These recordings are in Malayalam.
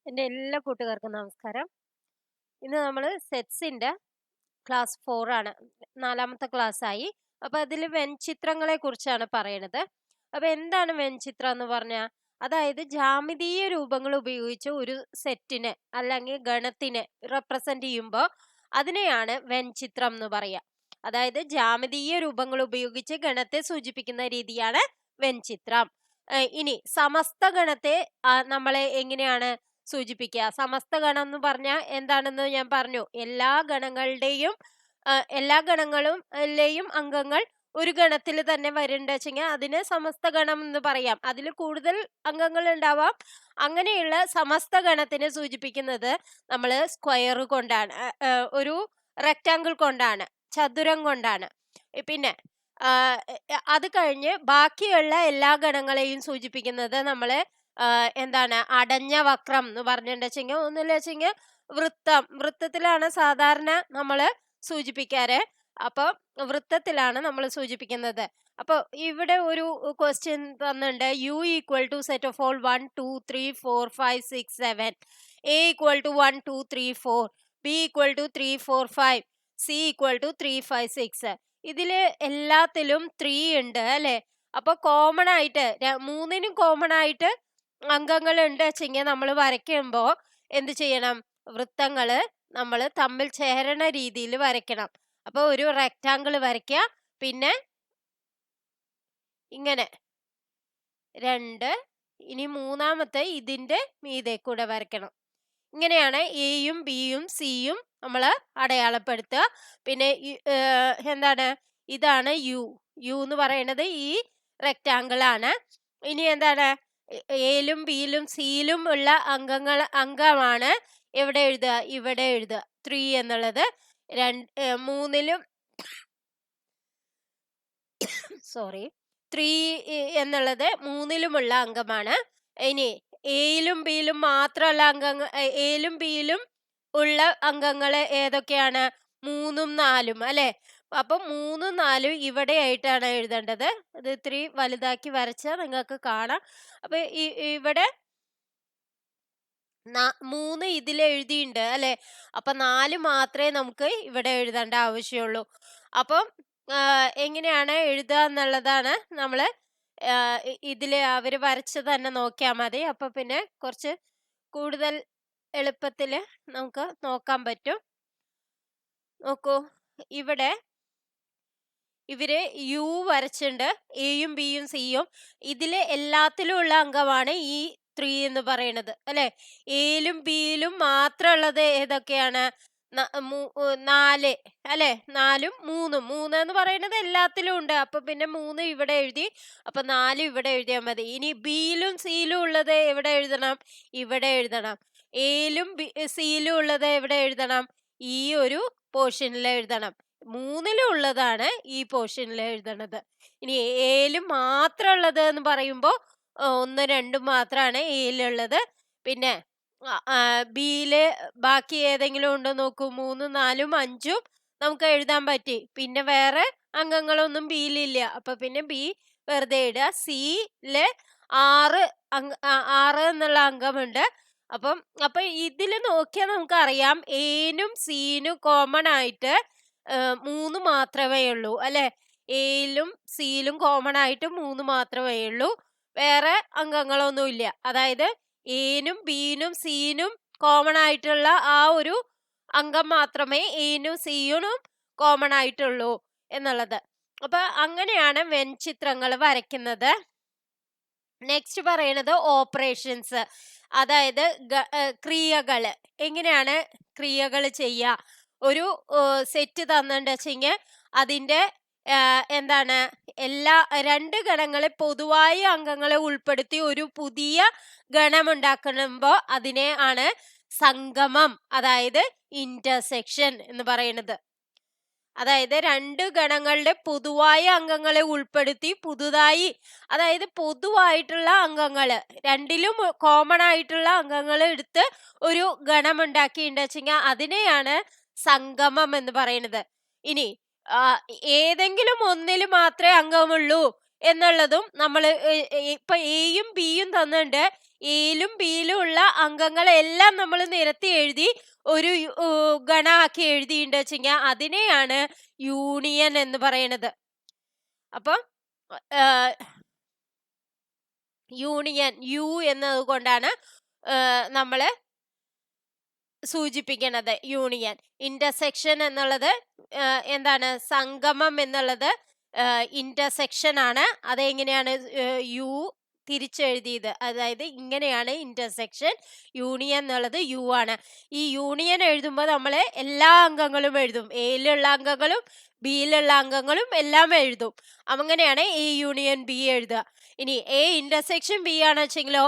എൻ്റെ എല്ലാ കൂട്ടുകാർക്കും നമസ്കാരം. ഇന്ന് നമ്മൾ സെറ്റ്സിന്റെ ക്ലാസ് 4 ആണ്. 4ാമത്തെ ക്ലാസ്സായി. അപ്പൊ അതിൽ വെൺചിത്രങ്ങളെ കുറിച്ചാണ് പറയണത്. അപ്പൊ എന്താണ് വെൺചിത്രം എന്ന് പറഞ്ഞാൽ, അതായത് ജാമിതീയ രൂപങ്ങൾ ഉപയോഗിച്ച് ഒരു സെറ്റിനെ അല്ലെങ്കിൽ ഗണത്തിനെ റെപ്രസെന്റ് ചെയ്യുമ്പോൾ അതിനെയാണ് വെൺചിത്രം എന്ന് പറയാ. അതായത് ജാമിതീയ രൂപങ്ങൾ ഉപയോഗിച്ച് ഗണത്തെ സൂചിപ്പിക്കുന്ന രീതിയാണ് വെൺചിത്രം. ഇനി സമസ്ത ഗണത്തെ നമ്മളെ എങ്ങനെയാണ് സൂചിപ്പിക്കുക? സമസ്ത ഗണം എന്ന് പറഞ്ഞാൽ എന്താണെന്ന് ഞാൻ പറഞ്ഞു. എല്ലാ ഗണങ്ങളിലെയും അംഗങ്ങൾ ഒരു ഗണത്തിൽ തന്നെ വരുന്നുണ്ട് വെച്ചെങ്കിൽ അതിന് സമസ്ത ഗണം എന്ന് പറയാം. അതിൽ കൂടുതൽ അംഗങ്ങൾ ഉണ്ടാവാം. അങ്ങനെയുള്ള സമസ്ത ഗണത്തിനെ സൂചിപ്പിക്കുന്നത് നമ്മൾ സ്ക്വയർ കൊണ്ടാണ്, ഒരു റെക്റ്റാങ്കിൾ കൊണ്ടാണ്, ചതുരം കൊണ്ടാണ്. പിന്നെ അത് കഴിഞ്ഞ് ബാക്കിയുള്ള എല്ലാ ഗണങ്ങളെയും സൂചിപ്പിക്കുന്നത് നമ്മള് എന്താണ്, അടഞ്ഞ വക്രം എന്ന് പറഞ്ഞിട്ടുണ്ടെച്ചെങ്കിൽ, ഒന്നുമില്ല വെച്ചെങ്കിൽ വൃത്തത്തിലാണ് സാധാരണ നമ്മള് സൂചിപ്പിക്കാറ്. അപ്പൊ വൃത്തത്തിലാണ് നമ്മൾ സൂചിപ്പിക്കുന്നത്. അപ്പൊ ഇവിടെ ഒരു ക്വസ്റ്റ്യൻ തന്നിട്ടുണ്ട്. U equal to set of all 1 2 3 4 5 6 7, A equal to 1 2 3 4, B equal to 3 4 5, C equal to 3 5 6. ഇതില് എല്ലാത്തിലും 3 ഉണ്ട് അല്ലെ? അപ്പൊ കോമൺ ആയിട്ട് മൂന്നിനും കോമൺ ആയിട്ട് അംഗങ്ങൾ ഉണ്ട് വെച്ചെങ്കിൽ നമ്മൾ വരയ്ക്കുമ്പോ എന്ത് ചെയ്യണം? വൃത്തങ്ങള് നമ്മൾ തമ്മിൽ ചേരണ രീതിയിൽ വരയ്ക്കണം. അപ്പൊ ഒരു റെക്റ്റാങ്കിൾ വരയ്ക്കുക, പിന്നെ ഇങ്ങനെ 2, ഇനി മൂന്നാമത്തെ ഇതിന്റെ മീതെ കൂടെ വരയ്ക്കണം. ഇങ്ങനെയാണ് എയും ബിയും സിയും നമ്മൾ അടയാളപ്പെടുത്തുക. പിന്നെ എന്താണ്, ഇതാണ് യു. യു എന്ന് പറയുന്നത് ഈ റെക്റ്റാങ്കിൾ ആണ്. ഇനി എന്താണ്, എയിലും ബിയിലും സിയിലും ഉള്ള അംഗമാണ് എവിടെ എഴുതുക? ഇവിടെ എഴുതുക. 3 എന്നുള്ളത് മൂന്നിലും സോറി 3 എന്നുള്ളത് മൂന്നിലുമുള്ള അംഗമാണ്. ഇനി എയിലും ബിയിലും മാത്രമുള്ള എയിലും ബിയിലും ഉള്ള അംഗങ്ങൾ ഏതൊക്കെയാണ്? 3ഉം 4ഉം അല്ലെ? അപ്പൊ 3ഉം 4ഉം ഇവിടെ ആയിട്ടാണ് എഴുതേണ്ടത്. ഇത് ഇത്തിരി വലുതാക്കി വരച്ചാൽ നിങ്ങൾക്ക് കാണാം. അപ്പൊ ഇവിടെ 3 ഇതിൽ എഴുതിയിട്ടുണ്ട് അല്ലെ? അപ്പൊ 4 മാത്രമേ നമുക്ക് ഇവിടെ എഴുതേണ്ട ആവശ്യമുള്ളൂ. അപ്പം എങ്ങനെയാണ് എഴുതുക എന്നുള്ളതാണ് നമ്മള് ഇതില് അവര് വരച്ച് തന്നെ നോക്കിയാൽ മതി. അപ്പൊ പിന്നെ കുറച്ച് കൂടുതൽ എളുപ്പത്തില് നമുക്ക് നോക്കാൻ പറ്റും. നോക്കൂ, ഇവിടെ ഇവര് യു വരച്ചിട്ടുണ്ട്, എയും ബിയും സിയും. ഇതില് എല്ലാത്തിലും ഉള്ള അംഗമാണ് ഈ 3 എന്ന് പറയുന്നത് അല്ലെ? എയിലും ബിയിലും മാത്രമുള്ളത് ഏതൊക്കെയാണ്? 4 അല്ലെ? 4ഉം 3ഉം. 3 എന്ന് പറയുന്നത് എല്ലാത്തിലും ഉണ്ട്. അപ്പൊ പിന്നെ 3 ഇവിടെ എഴുതി, അപ്പൊ 4 ഇവിടെ എഴുതിയാൽ മതി. ഇനി ബിയിലും സിയിലും ഉള്ളത് എവിടെ എഴുതണം? ഇവിടെ എഴുതണം. എയിലും സിയിലും ഉള്ളത് എവിടെ എഴുതണം? ഈ ഒരു പോർഷനിൽ എഴുതണം. 3ലും ഉള്ളതാണ് ഈ പോർഷനിൽ എഴുതണത്. ഇനി എയിലും മാത്രം ഉള്ളത് എന്ന് പറയുമ്പോ 1 2 മാത്രമാണ് എയിലുള്ളത്. പിന്നെ ബിയില് ബാക്കി ഏതെങ്കിലും ഉണ്ടോ നോക്കൂ. 3 4 5 നമുക്ക് എഴുതാൻ പറ്റി. പിന്നെ വേറെ അംഗങ്ങളൊന്നും ബിയിലില്ല. അപ്പൊ പിന്നെ ബി വെറുതെ ഇടുക. സിയില് 6 എന്നുള്ള അംഗമുണ്ട്. അപ്പൊ ഇതില് നോക്കിയാൽ നമുക്ക് അറിയാം, എനും സിനും കോമൺ ആയിട്ട് 3 മാത്രമേ ഉള്ളൂ അല്ലെ? എയിലും സിയിലും കോമൺ ആയിട്ട് 3 മാത്രമേ ഉള്ളൂ. വേറെ അംഗങ്ങളൊന്നും ഇല്ല. അതായത് എനും ബിനും സിനും കോമൺ ആയിട്ടുള്ള ആ ഒരു അംഗം മാത്രമേ എനും സിനും കോമൺ ആയിട്ടുള്ളൂ എന്നുള്ളത്. അപ്പൊ അങ്ങനെയാണ് വെൺചിത്രങ്ങൾ വരയ്ക്കുന്നത്. നെക്സ്റ്റ് പറയുന്നത് ഓപ്പറേഷൻസ്, അതായത് ക്രിയകള്. എങ്ങനെയാണ് ക്രിയകൾ ചെയ്യുക? ഒരു സെറ്റ് തന്നിട്ടുണ്ട് വെച്ചെങ്കിൽ അതിന്റെ എന്താണ്, എല്ലാ 2 ഗണങ്ങളെ പൊതുവായ അംഗങ്ങളെ ഉൾപ്പെടുത്തി ഒരു പുതിയ ഗണം ഉണ്ടാക്കുമ്പോ അതിനെ ആണ് സംഗമം, അതായത് ഇന്റർസെക്ഷൻ എന്ന് പറയുന്നത്. അതായത് 2 ഗണങ്ങളുടെ പൊതുവായ അംഗങ്ങളെ ഉൾപ്പെടുത്തി പുതുതായി, അതായത് പൊതുവായിട്ടുള്ള അംഗങ്ങള്, രണ്ടിലും കോമൺ ആയിട്ടുള്ള അംഗങ്ങൾ എടുത്ത് ഒരു ഗണം ഉണ്ടാക്കിയിട്ടുണ്ട് വെച്ചെങ്കിൽ അതിനെയാണ് സംഗമം എന്ന് പറയുന്നത്. ഇനി ഏതെങ്കിലും ഒന്നിൽ മാത്രമേ അംഗമുള്ളൂ എന്നുള്ളതും നമ്മൾ ഇപ്പൊ എയും ബിയും തന്നിട്ടുണ്ട്. എയിലും ബിയിലും ഉള്ള അംഗങ്ങളെല്ലാം നമ്മൾ നിരത്തി എഴുതി ഒരു ഗണമാക്കി എഴുതിയിട്ട് വെച്ചെങ്കിൽ അതിനെയാണ് യൂണിയൻ എന്ന് പറയുന്നത്. അപ്പൊ യൂണിയൻ യു എന്നത് കൊണ്ടാണ് നമ്മള് സൂചിപ്പിക്കുന്നത് യൂണിയൻ. ഇന്റർസെക്ഷൻ എന്നുള്ളത് എന്താണ്? സംഗമം എന്നുള്ളത് ഇന്റർസെക്ഷൻ ആണ്. അതെങ്ങനെയാണ് യു തിരിച്ചെഴുതിയത്? അതായത് ഇങ്ങനെയാണ് ഇന്റർസെക്ഷൻ. യൂണിയൻ എന്നുള്ളത് യു ആണ്. ഈ യൂണിയൻ എഴുതുമ്പോൾ നമ്മൾ എല്ലാ അംഗങ്ങളും എഴുതും. എയിലുള്ള അംഗങ്ങളും ബിയിലുള്ള അംഗങ്ങളും എല്ലാം എഴുതും. അങ്ങനെയാണ് എ യൂണിയൻ ബി എഴുതുക. ഇനി എ ഇന്റർസെക്ഷൻ ബി ആണ് വെച്ചെങ്കിലോ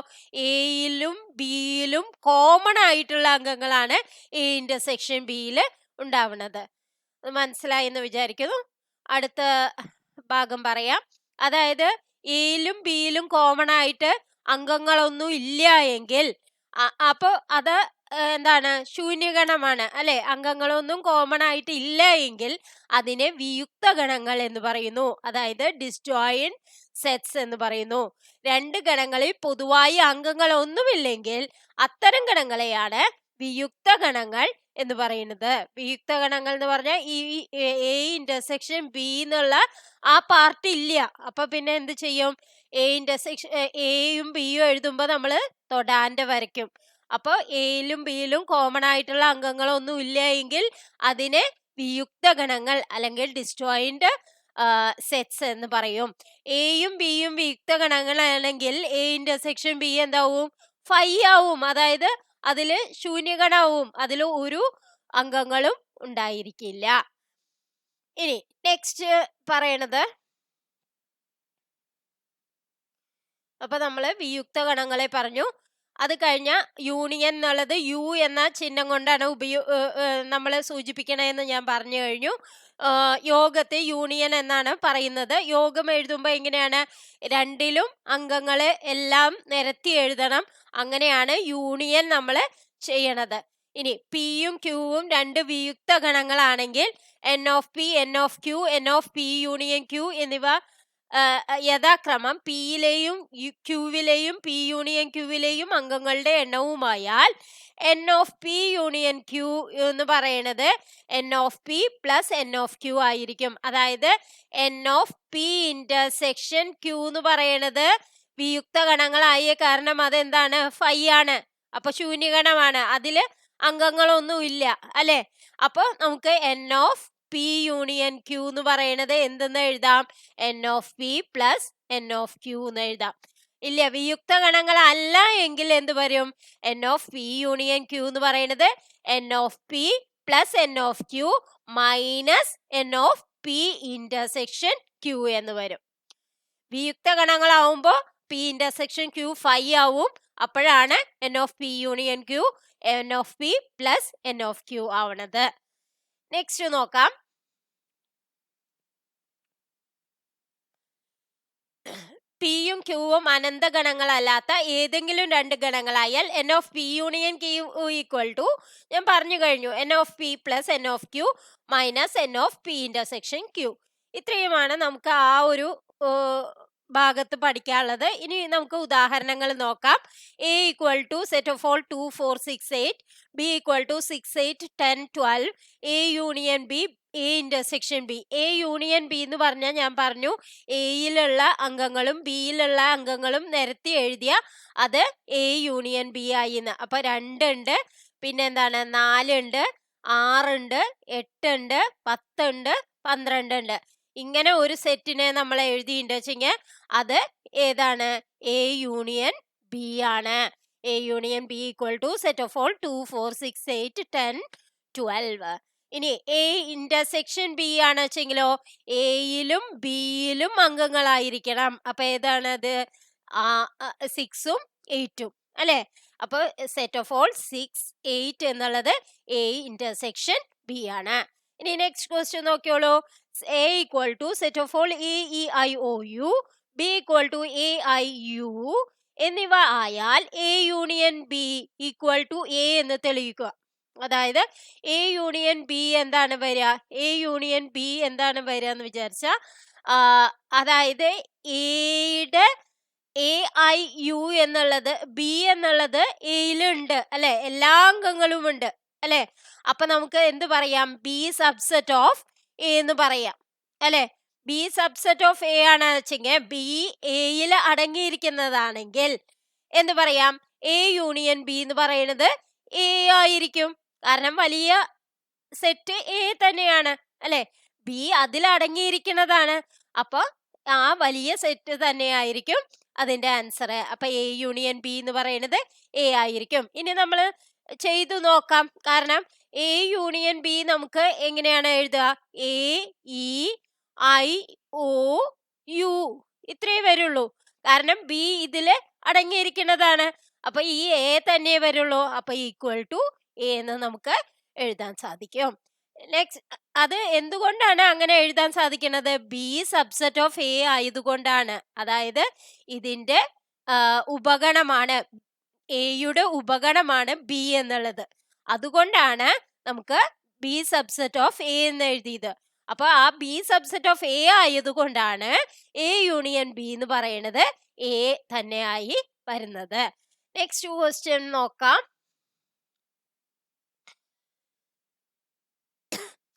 എയിലും ബിയിലും കോമൺ ആയിട്ടുള്ള അംഗങ്ങളാണ് എ ഇന്റർസെക്ഷൻ ബിയിൽ ഉണ്ടാവുന്നത്. മനസ്സിലായി എന്ന് വിചാരിക്കുന്നു. അടുത്ത ഭാഗം പറയാം. അതായത് എയിലും ബിയിലും കോമൺ ആയിട്ട് അംഗങ്ങളൊന്നും ഇല്ല എങ്കിൽ അപ്പൊ അത് എന്താണ്? ശൂന്യഗണമാണ് അല്ലെ? അംഗങ്ങളൊന്നും കോമൺ ആയിട്ട് ഇല്ല എങ്കിൽ അതിനെ വിയുക്ത ഗണങ്ങൾ എന്ന് പറയുന്നു. അതായത് ഡിസ്ജോയിന്റ് സെറ്റ്സ് എന്ന് പറയുന്നു. രണ്ട് ഗണങ്ങളിൽ പൊതുവായി അംഗങ്ങളൊന്നുമില്ലെങ്കിൽ അത്തരം ഗണങ്ങളെയാണ് വിയുക്ത ഗണങ്ങൾ എന്ന് പറയുന്നത്. വിയുക്ത ഗണങ്ങൾ എന്ന് പറഞ്ഞാൽ ഈ എ ഇന്റർസെക്ഷൻ ബി എന്നുള്ള ആ പാർട്ട് ഇല്ല. അപ്പൊ പിന്നെ എന്ത് ചെയ്യും? എ ഇന്റർസെക്ഷൻ എയും ബിയും എഴുതുമ്പോ നമ്മള് തൊടാന്റെ വരയ്ക്കും. അപ്പൊ എയിലും ബിയിലും കോമൺ ആയിട്ടുള്ള അംഗങ്ങളൊന്നും ഇല്ല എങ്കിൽ അതിനെ വിയുക്ത ഗണങ്ങൾ അല്ലെങ്കിൽ ഡിസ്ജോയിന്റ് സെറ്റ്സ് എന്ന് പറയും. എയും ബിയും വിയുക്ത ഗണങ്ങളാണെങ്കിൽ എ ഇന്റർസെക്ഷൻ ബി എന്താവും? ഫൈ ആവും. അതായത് അതില് ശൂന്യഗണാവും. അതിൽ ഒരു അംഗങ്ങളും ഉണ്ടായിരിക്കില്ല. ഇനി നെക്സ്റ്റ് പറയണത്, അപ്പൊ നമ്മള് വിയുക്ത ഗണങ്ങളെ പറഞ്ഞു. അത് കഴിഞ്ഞ യൂണിയൻ എന്നുള്ളത് യു എന്ന ചിഹ്നം കൊണ്ടാണ് നമ്മൾ സൂചിപ്പിക്കണമെന്ന് ഞാൻ പറഞ്ഞു കഴിഞ്ഞു. യോഗത്തെ യൂണിയൻ എന്നാണ് പറയുന്നത്. യോഗം എഴുതുമ്പോൾ എങ്ങനെയാണ്? രണ്ടിലും അംഗങ്ങളെ എല്ലാം നിരത്തി എഴുതണം. അങ്ങനെയാണ് യൂണിയൻ നമ്മൾ ചെയ്യണത്. ഇനി പിയും ക്യൂവും രണ്ട് വിയുക്ത ഗണങ്ങളാണെങ്കിൽ n of P, n of Q, n of P union Q എന്നിവ യഥാക്രമം പിയിലെയും ക്യൂവിലെയും പി യൂണിയൻ ക്യൂവിലെയും അംഗങ്ങളുടെ എണ്ണവുമായാൽ n of P union Q എന്ന് പറയുന്നത് n of P plus n of Q ആയിരിക്കും. അതായത് n of P intersection Q എന്ന് പറയുന്നത് വിയുക്ത ഗണങ്ങളായ കാരണം അതെന്താണ്? ഫൈ ആണ്. അപ്പൊ ശൂന്യഗണമാണ്. അതില് അംഗങ്ങളൊന്നും ഇല്ല അല്ലെ? അപ്പൊ നമുക്ക് n of P union Q എന്ന് പറയുന്നത് എന്തെന്ന് എഴുതാം? N of P plus n of Q എന്ന് എഴുതാം. ഇല്ല, വിയുക്ത ഗണങ്ങൾ അല്ല എങ്കിൽ എന്ത് വരും? N of P union Q എന്ന് പറയുന്നത് n of P plus n of Q minus n of P intersection Q എന്ന് വരും. വിയുക്ത ഗണങ്ങളാവുമ്പോ പി ഇന്റർസെക്ഷൻ ക്യൂ ഫൈ ആവും. അപ്പോഴാണ് n of P union Q n of P plus n of Q ആവണത്. നെക്സ്റ്റ് നോക്കാം. പിയും ക്യൂവും അനന്ത ഗണങ്ങളല്ലാത്ത ഏതെങ്കിലും രണ്ട് ഗണങ്ങളായാൽ n of P union Q equal to ഞാൻ പറഞ്ഞു കഴിഞ്ഞു n of P plus n of Q minus n of P intersection Q. ഇത്രയുമാണ് നമുക്ക് ആ ഒരു ഭാഗത്ത് പഠിക്കാനുള്ളത്. ഇനി നമുക്ക് ഉദാഹരണങ്ങൾ നോക്കാം. A equal to set of all 2, 4, 6, 8, B equal to 6, 8, 10, 12, A union B, A intersection B. A union B എന്ന് പറഞ്ഞാൽ ഞാൻ പറഞ്ഞു എയിലുള്ള അംഗങ്ങളും ബിയിലുള്ള അംഗങ്ങളും നിരത്തി എഴുതിയ അത് എ യൂണിയൻ ബി ആയിന്ന്. അപ്പൊ 2 ഉണ്ട്, പിന്നെ എന്താണ് 4 ഉണ്ട്, 6 ഉണ്ട്, 8 ഉണ്ട്, 10 ഉണ്ട്, 12 ഉണ്ട്. ഇങ്ങനെ ഒരു സെറ്റിനെ നമ്മൾ എഴുതിയിട്ട് വെച്ചെങ്കിൽ അത് ഏതാണ്? എ യൂണിയൻ ബി ആണ്. A union B equal to set of all 2, 4, 6, 8, 10, 12. ഇനി എ ഇന്റർസെക്ഷൻ ബി ആണ് വെച്ചെങ്കിലോ എയിലും ബിയിലും അംഗങ്ങളായിരിക്കണം. അപ്പൊ ഏതാണ് അത്? 6ഉം 8ഉം അല്ലെ? അപ്പൊ സെറ്റ് ഓഫ് ഓൾ 6, 8 എന്നുള്ളത് എ ഇന്റർസെക്ഷൻ ബി ആണ്. ഇനി നെക്സ്റ്റ് ക്വസ്റ്റ്യൻ നോക്കിയോളൂ. A equal to set of all A E I O U, B equal to A I U എന്നിവ ആയാൽ A union B equal to A എന്ന് തെളിയിക്കുക. അതായത് എ യൂണിയൻ ബി എന്താണ് വരിക? എ യൂണിയൻ ബി എന്താണ് വരിക എന്ന് വിചാരിച്ച അതായത് എ ഐ യു എന്നുള്ളത് ബി എന്നുള്ളത് എയിലുണ്ട് അല്ലെ, എല്ലാ അംഗങ്ങളും ഉണ്ട് അല്ലെ. അപ്പൊ നമുക്ക് എന്ത് പറയാം, ബി സബ്സെറ്റ് ഓഫ് എ എന്ന് പറയാം അല്ലെ. ബി സബ്സെറ്റ് ഓഫ് എ ആണ് വെച്ചെങ്കിൽ ബി എയിൽ അടങ്ങിയിരിക്കുന്നതാണെങ്കിൽ എന്ത് പറയാം, എ യൂണിയൻ ബി എന്ന് പറയുന്നത് എ ആയിരിക്കും. കാരണം വലിയ സെറ്റ് എ തന്നെയാണ് അല്ലെ, ബി അതിൽ അടങ്ങിയിരിക്കുന്നതാണ്. അപ്പൊ ആ വലിയ സെറ്റ് തന്നെയായിരിക്കും അതിന്റെ ആൻസർ. അപ്പൊ എ യൂണിയൻ ബി എന്ന് പറയുന്നത് എ ആയിരിക്കും. ഇനി നമ്മൾ ചെയ്തു നോക്കാം. കാരണം എ യൂണിയൻ ബി നമുക്ക് എങ്ങനെയാണ് എഴുതുക, A E I O U ഇത്രയേ വരുള്ളൂ. കാരണം ബി ഇതില് അടങ്ങിയിരിക്കുന്നതാണ്. അപ്പൊ ഈ എ തന്നെ വരുള്ളൂ. അപ്പൊ ഈക്വൽ ടു എ എന്ന് നമുക്ക് എഴുതാൻ സാധിക്കും. നെക്സ്റ്റ്, അത് എന്തുകൊണ്ടാണ് അങ്ങനെ എഴുതാൻ സാധിക്കുന്നത്, ബി സബ്സെറ്റ് ഓഫ് എ ആയതുകൊണ്ടാണ്. അതായത് ഇതിന്റെ ഉപഗണമാണ്, എയുടെ ഉപഗണമാണ് ബി എന്നുള്ളത്. അതുകൊണ്ടാണ് നമുക്ക് ബി സബ്സെറ്റ് ഓഫ് എ എന്ന് എഴുതിയത്. അപ്പൊ ആ ബി സബ്സെറ്റ് ഓഫ് എ ആയതുകൊണ്ടാണ് എ യൂണിയൻ ബി എന്ന് പറയുന്നത് എ തന്നെയായി വരുന്നത്. നെക്സ്റ്റ് ക്വസ്റ്റ്യൻ നോക്കാം.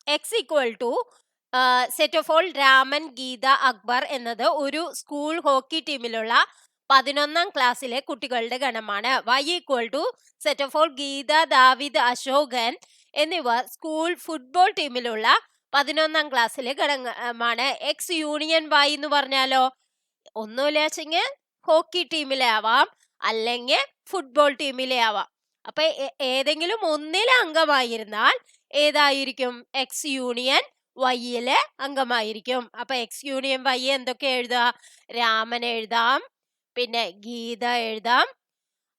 X equal to set of all Raman, Geetha, Akbar എന്നത് ഒരു സ്കൂൾ ഹോക്കി ടീമിലുള്ള 11ാം ക്ലാസ്സിലെ കുട്ടികളുടെ ഗണമാണ്. Y equal to set of all Geetha, David, Ashokan എന്നിവർ സ്കൂൾ ഫുട്ബോൾ ടീമിലുള്ള 11ാം ക്ലാസ്സിലെ ഘടകമാണ്. എക്സ് യൂണിയൻ വൈ എന്ന് പറഞ്ഞാലോ, ഒന്നുമില്ല വെച്ചെങ്കിൽ ഹോക്കി ടീമിലെ ആവാം, അല്ലെങ്കിൽ ഫുട്ബോൾ ടീമിലെ ആവാം. അപ്പൊ ഏതെങ്കിലും ഒന്നിലെ അംഗമായിരുന്നാൽ ഏതായിരിക്കും, എക്സ് യൂണിയൻ വൈയിലെ അംഗമായിരിക്കും. അപ്പൊ എക്സ് യൂണിയൻ വൈ എന്തൊക്കെ എഴുതാ, രാമൻ എഴുതാം, പിന്നെ ഗീത എഴുതാം,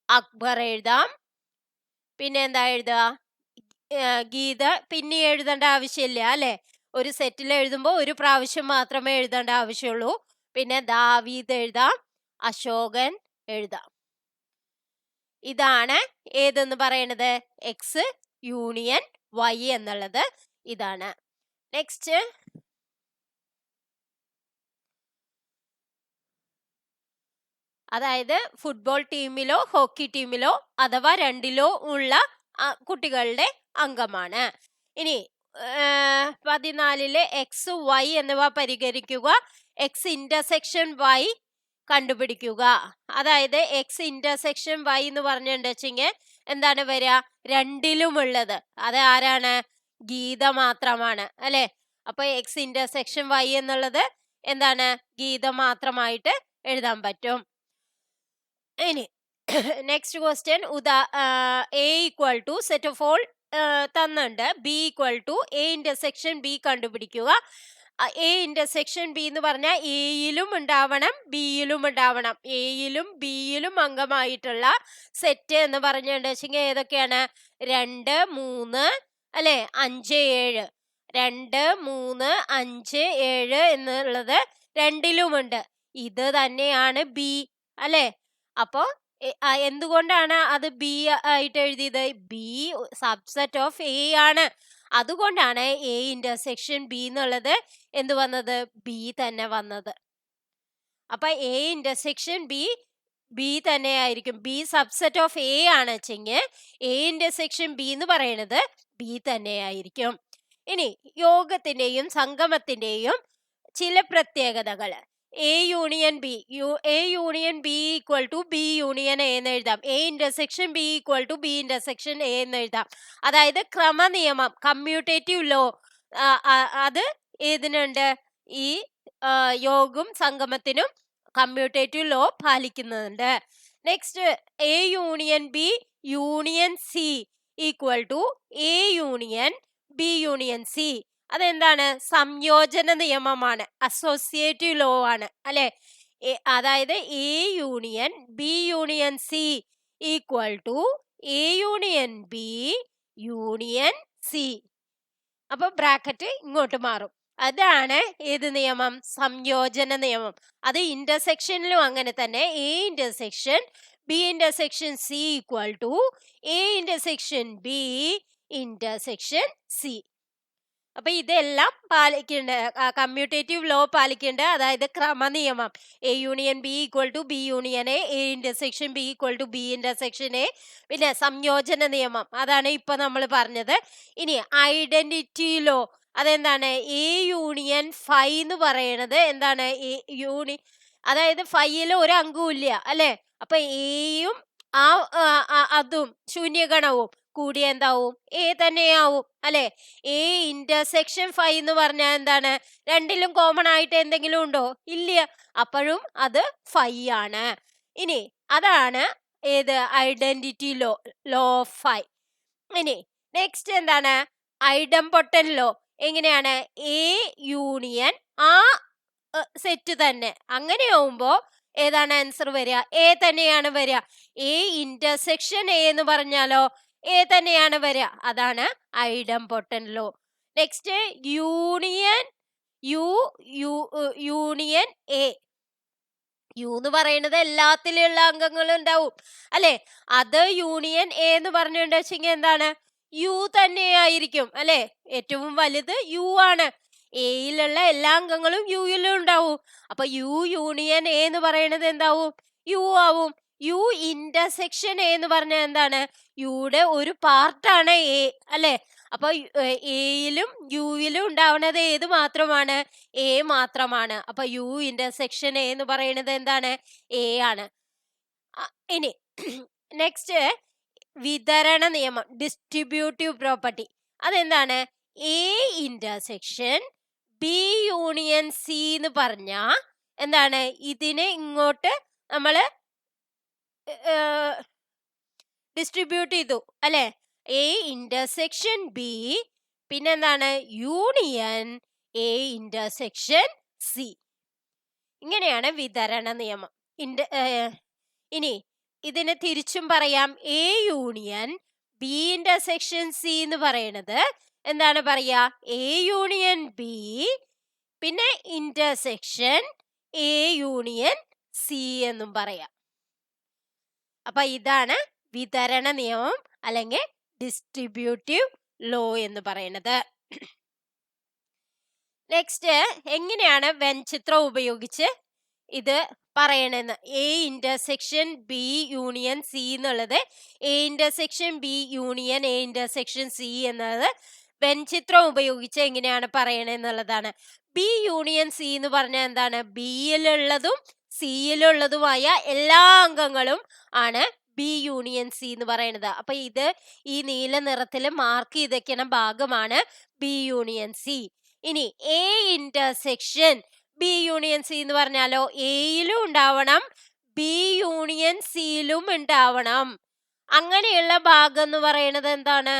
അക്ബർ എഴുതാം, പിന്നെ എന്താ എഴുതാ, ഗീത പിന്നെ എഴുതേണ്ട ആവശ്യമില്ല അല്ലെ, ഒരു സെറ്റിൽ എഴുതുമ്പോൾ ഒരു പ്രാവശ്യം മാത്രമേ എഴുതേണ്ട ആവശ്യമുള്ളൂ. പിന്നെ ദാവീദ് എഴുതാം, അശോകൻ എഴുതാം. ഇതാണ് ഏതെന്ന് പറയുന്നത്, എക്സ് യൂണിയൻ വൈ എന്നുള്ളത് ഇതാണ്. നെക്സ്റ്റ്, അതായത് ഫുട്ബോൾ ടീമിലോ ഹോക്കി ടീമിലോ അഥവാ രണ്ടിലോ ഉള്ള കുട്ടികളുടെ അംഗമാണ്. ഇനി 14 എക്സ് വൈ എന്നിവ പരിഹരിക്കുക. എക്സ് ഇന്റർസെക്ഷൻ വൈ കണ്ടുപിടിക്കുക. അതായത് എക്സ് ഇന്റർസെക്ഷൻ വൈ എന്ന് പറഞ്ഞിട്ടുണ്ടെങ്കിൽ എന്താണ് വരിക, രണ്ടിലുമുള്ളത്. അത് ആരാണ്, ഗീത മാത്രമാണ് അല്ലെ. അപ്പൊ എക്സ് ഇന്റർസെക്ഷൻ വൈ എന്നുള്ളത് എന്താണ്, ഗീത മാത്രമായിട്ട് എഴുതാൻ പറ്റും. ഇനി next question, A equal to set of all തന്നുണ്ട്, B equal to A intersection B കണ്ടുപിടിക്കുക. എ ഇന്റർസെക്ഷൻ ബി എന്ന് പറഞ്ഞാൽ എയിലും ഉണ്ടാവണം ബിയിലും ഉണ്ടാവണം. എയിലും ബിയിലും അംഗമായിട്ടുള്ള സെറ്റ് എന്ന് പറഞ്ഞിട്ടുണ്ടെങ്കിൽ ഏതൊക്കെയാണ്, 2, 3 അല്ലെ, 5, 7. 2, 3, 5, 7 എന്നുള്ളത് രണ്ടിലുമുണ്ട്. ഇത് തന്നെയാണ് ബി അല്ലെ. അപ്പോ എന്തുകൊണ്ടാണ് അത് ബി ആയിട്ട് എഴുതിയത്, ബി സബ്സെറ്റ് ഓഫ് എ ആണ്. അതുകൊണ്ടാണ് എ ഇന്റർസെക്ഷൻ ബി എന്നുള്ളത് എന്ത് വന്നത്, ബി തന്നെ വന്നത്. അപ്പൊ എ ഇന്റർസെക്ഷൻ ബി ബി തന്നെ ആയിരിക്കും. ബി സബ്സെറ്റ് ഓഫ് എ ആണ് വെച്ചെങ്കിൽ എ ഇന്റർസെക്ഷൻ ബി എന്ന് പറയുന്നത് ബി തന്നെ ആയിരിക്കും. ഇനി യോഗത്തിന്റെയും സംഗമത്തിന്റെയും ചില പ്രത്യേകതകൾ. A union B, A union B equal to B union A എന്ന് എഴുതാം. A intersection B equal to B intersection A എന്ന് എഴുതാം. അതായത് ക്രമനിയമം, കമ്മ്യൂട്ടേറ്റീവ് ലോ, അത് ഏതിനുണ്ട്, ഈ യോഗം സംഗമത്തിനും കമ്മ്യൂട്ടേറ്റീവ് ലോ പാലിക്കുന്നുണ്ട്. Next, A union B union C equal to A union B union C. അതെന്താണ്, സംയോജന നിയമമാണ്, അസോസിയേറ്റീവ് ലോ ആണ് അല്ലെ. അതായത് A union B union C equal to A union B union C. അപ്പൊ ബ്രാക്കറ്റ് ഇങ്ങോട്ട് മാറും. അതാണ് ഏത് നിയമം, സംയോജന നിയമം. അത് ഇന്റർസെക്ഷനിലും അങ്ങനെ തന്നെ. A intersection B intersection C equal to A intersection B intersection C. അപ്പൊ ഇതെല്ലാം പാലിക്കേണ്ട, കമ്മ്യൂട്ടേറ്റീവ് ലോ പാലിക്കേണ്ട, അതായത് ക്രമനിയമം. A union B equal to B union A intersection B equal to B intersection A, പിന്നെ സംയോജന നിയമം, അതാണ് ഇപ്പൊ നമ്മൾ പറഞ്ഞത്. ഇനി ഐഡന്റിറ്റി ലോ, അതെന്താണ്? എ യൂണിയൻ ഫൈ എന്ന് പറയണത് എന്താണ്? അതായത് ഫൈയില് ഒരു അംഗവും ഇല്ല അല്ലെ, അപ്പൊ എയും അതും ശൂന്യഗണവും കൂടിയ എന്താവും? എ തന്നെയാവും അല്ലെ. എ ഇന്റർസെക്ഷൻ ഫൈ എന്ന് പറഞ്ഞാൽ എന്താണ്? രണ്ടിലും കോമൺ ആയിട്ട് എന്തെങ്കിലും ഉണ്ടോ? ഇല്ല, അപ്പോഴും അത് ഫൈ ആണ്. ഇനി അതാണ് ഏത്? Identity law, law of phi. ഇനി നെക്സ്റ്റ് എന്താണ്? Idempotent law. എങ്ങനെയാണ്? എ യൂണിയൻ ആ സെറ്റ് തന്നെ. അങ്ങനെയാവുമ്പോ ഏതാണ് ആൻസർ വരിക? എ തന്നെയാണ് വരിക. എ ഇന്റർസെക്ഷൻ എ എന്ന് പറഞ്ഞാലോ എ തന്നെയാണ് വരിക. അതാണ് idempotent law. Next union union A. U എന്ന് പറയുന്നത് എല്ലാത്തിലുള്ള അംഗങ്ങളും ഉണ്ടാവും അല്ലെ. അത് യൂണിയൻ എ എന്ന് പറഞ്ഞിട്ടുണ്ടെങ്കിൽ എന്താണ്? യു തന്നെയായിരിക്കും അല്ലെ. ഏറ്റവും വലുത് യു ആണ്. എയിലുള്ള എല്ലാ അംഗങ്ങളും യുയിലും ഉണ്ടാവും. അപ്പൊ യു യൂണിയൻ എ എന്ന് പറയുന്നത് എന്താവും? യു ആവും. യു ഇന്റർസെക്ഷൻ എ എന്ന് പറഞ്ഞാൽ എന്താണ്? യുടെ ഒരു പാർട്ടാണ് എ അല്ലെ. അപ്പൊ എയിലും യുയിലും ഉണ്ടാവുന്നത് ഏത് മാത്രമാണ്? എ മാത്രമാണ്. അപ്പൊ യു ഇന്റർസെക്ഷൻ എ എന്ന് പറയുന്നത് എന്താണ്? എ ആണ്. ഇനി നെക്സ്റ്റ് വിതരണ നിയമം, ഡിസ്ട്രിബ്യൂട്ടീവ് പ്രോപ്പർട്ടി. അതെന്താണ്? A intersection B union C എന്ന് പറഞ്ഞ എന്താണ്? ഇതിനെ ഇങ്ങോട്ട് നമ്മള് ഡിസ്ട്രിബ്യൂട്ട് ചെയ്തു അല്ലെ. എ ഇന്റർസെക്ഷൻ ബി, പിന്നെന്താണ്? Union A intersection C. ഇങ്ങനെയാണ് വിതരണ നിയമം. ഇനി ഇതിനെ തിരിച്ചും പറയാം. A union B intersection C എന്ന് പറയണത് എന്താണ് പറയാ? എ യൂണിയൻ ബി പിന്നെ ഇന്റർസെക്ഷൻ എ യൂണിയൻ സി എന്നും പറയാം. അപ്പൊ ഇതാണ് വിതരണ നിയമം അല്ലെങ്കിൽ ഡിസ്ട്രിബ്യൂട്ടീവ് ലോ എന്ന് പറയുന്നത്. നെക്സ്റ്റ് എങ്ങനെയാണ് വെൻചിത്രം ഉപയോഗിച്ച് ഇത് പറയണെന്ന്? A intersection B union C എന്നുള്ളത് A intersection B union A intersection C എന്നത് വെൻചിത്രം ഉപയോഗിച്ച് എങ്ങനെയാണ് പറയണെന്നുള്ളതാണ്. ബി യൂണിയൻ സി എന്ന് പറഞ്ഞാൽ എന്താണ്? ബിയിലുള്ളതും സിയിലുള്ളതുമായ എല്ലാ അംഗങ്ങളും ആണ് ബി യൂണിയൻ സി എന്ന് പറയുന്നത്. അപ്പൊ ഇത് ഈ നീല നിറത്തിൽ മാർക്ക് ചെയ്തേക്കുന്ന ഭാഗമാണ് ബി യൂണിയൻ സി. ഇനി A intersection B union C എന്ന് പറഞ്ഞാലോ എയിലും ഉണ്ടാവണം ബി യൂണിയൻ സിയിലും ഉണ്ടാവണം. അങ്ങനെയുള്ള ഭാഗം എന്ന് പറയുന്നത് എന്താണ്?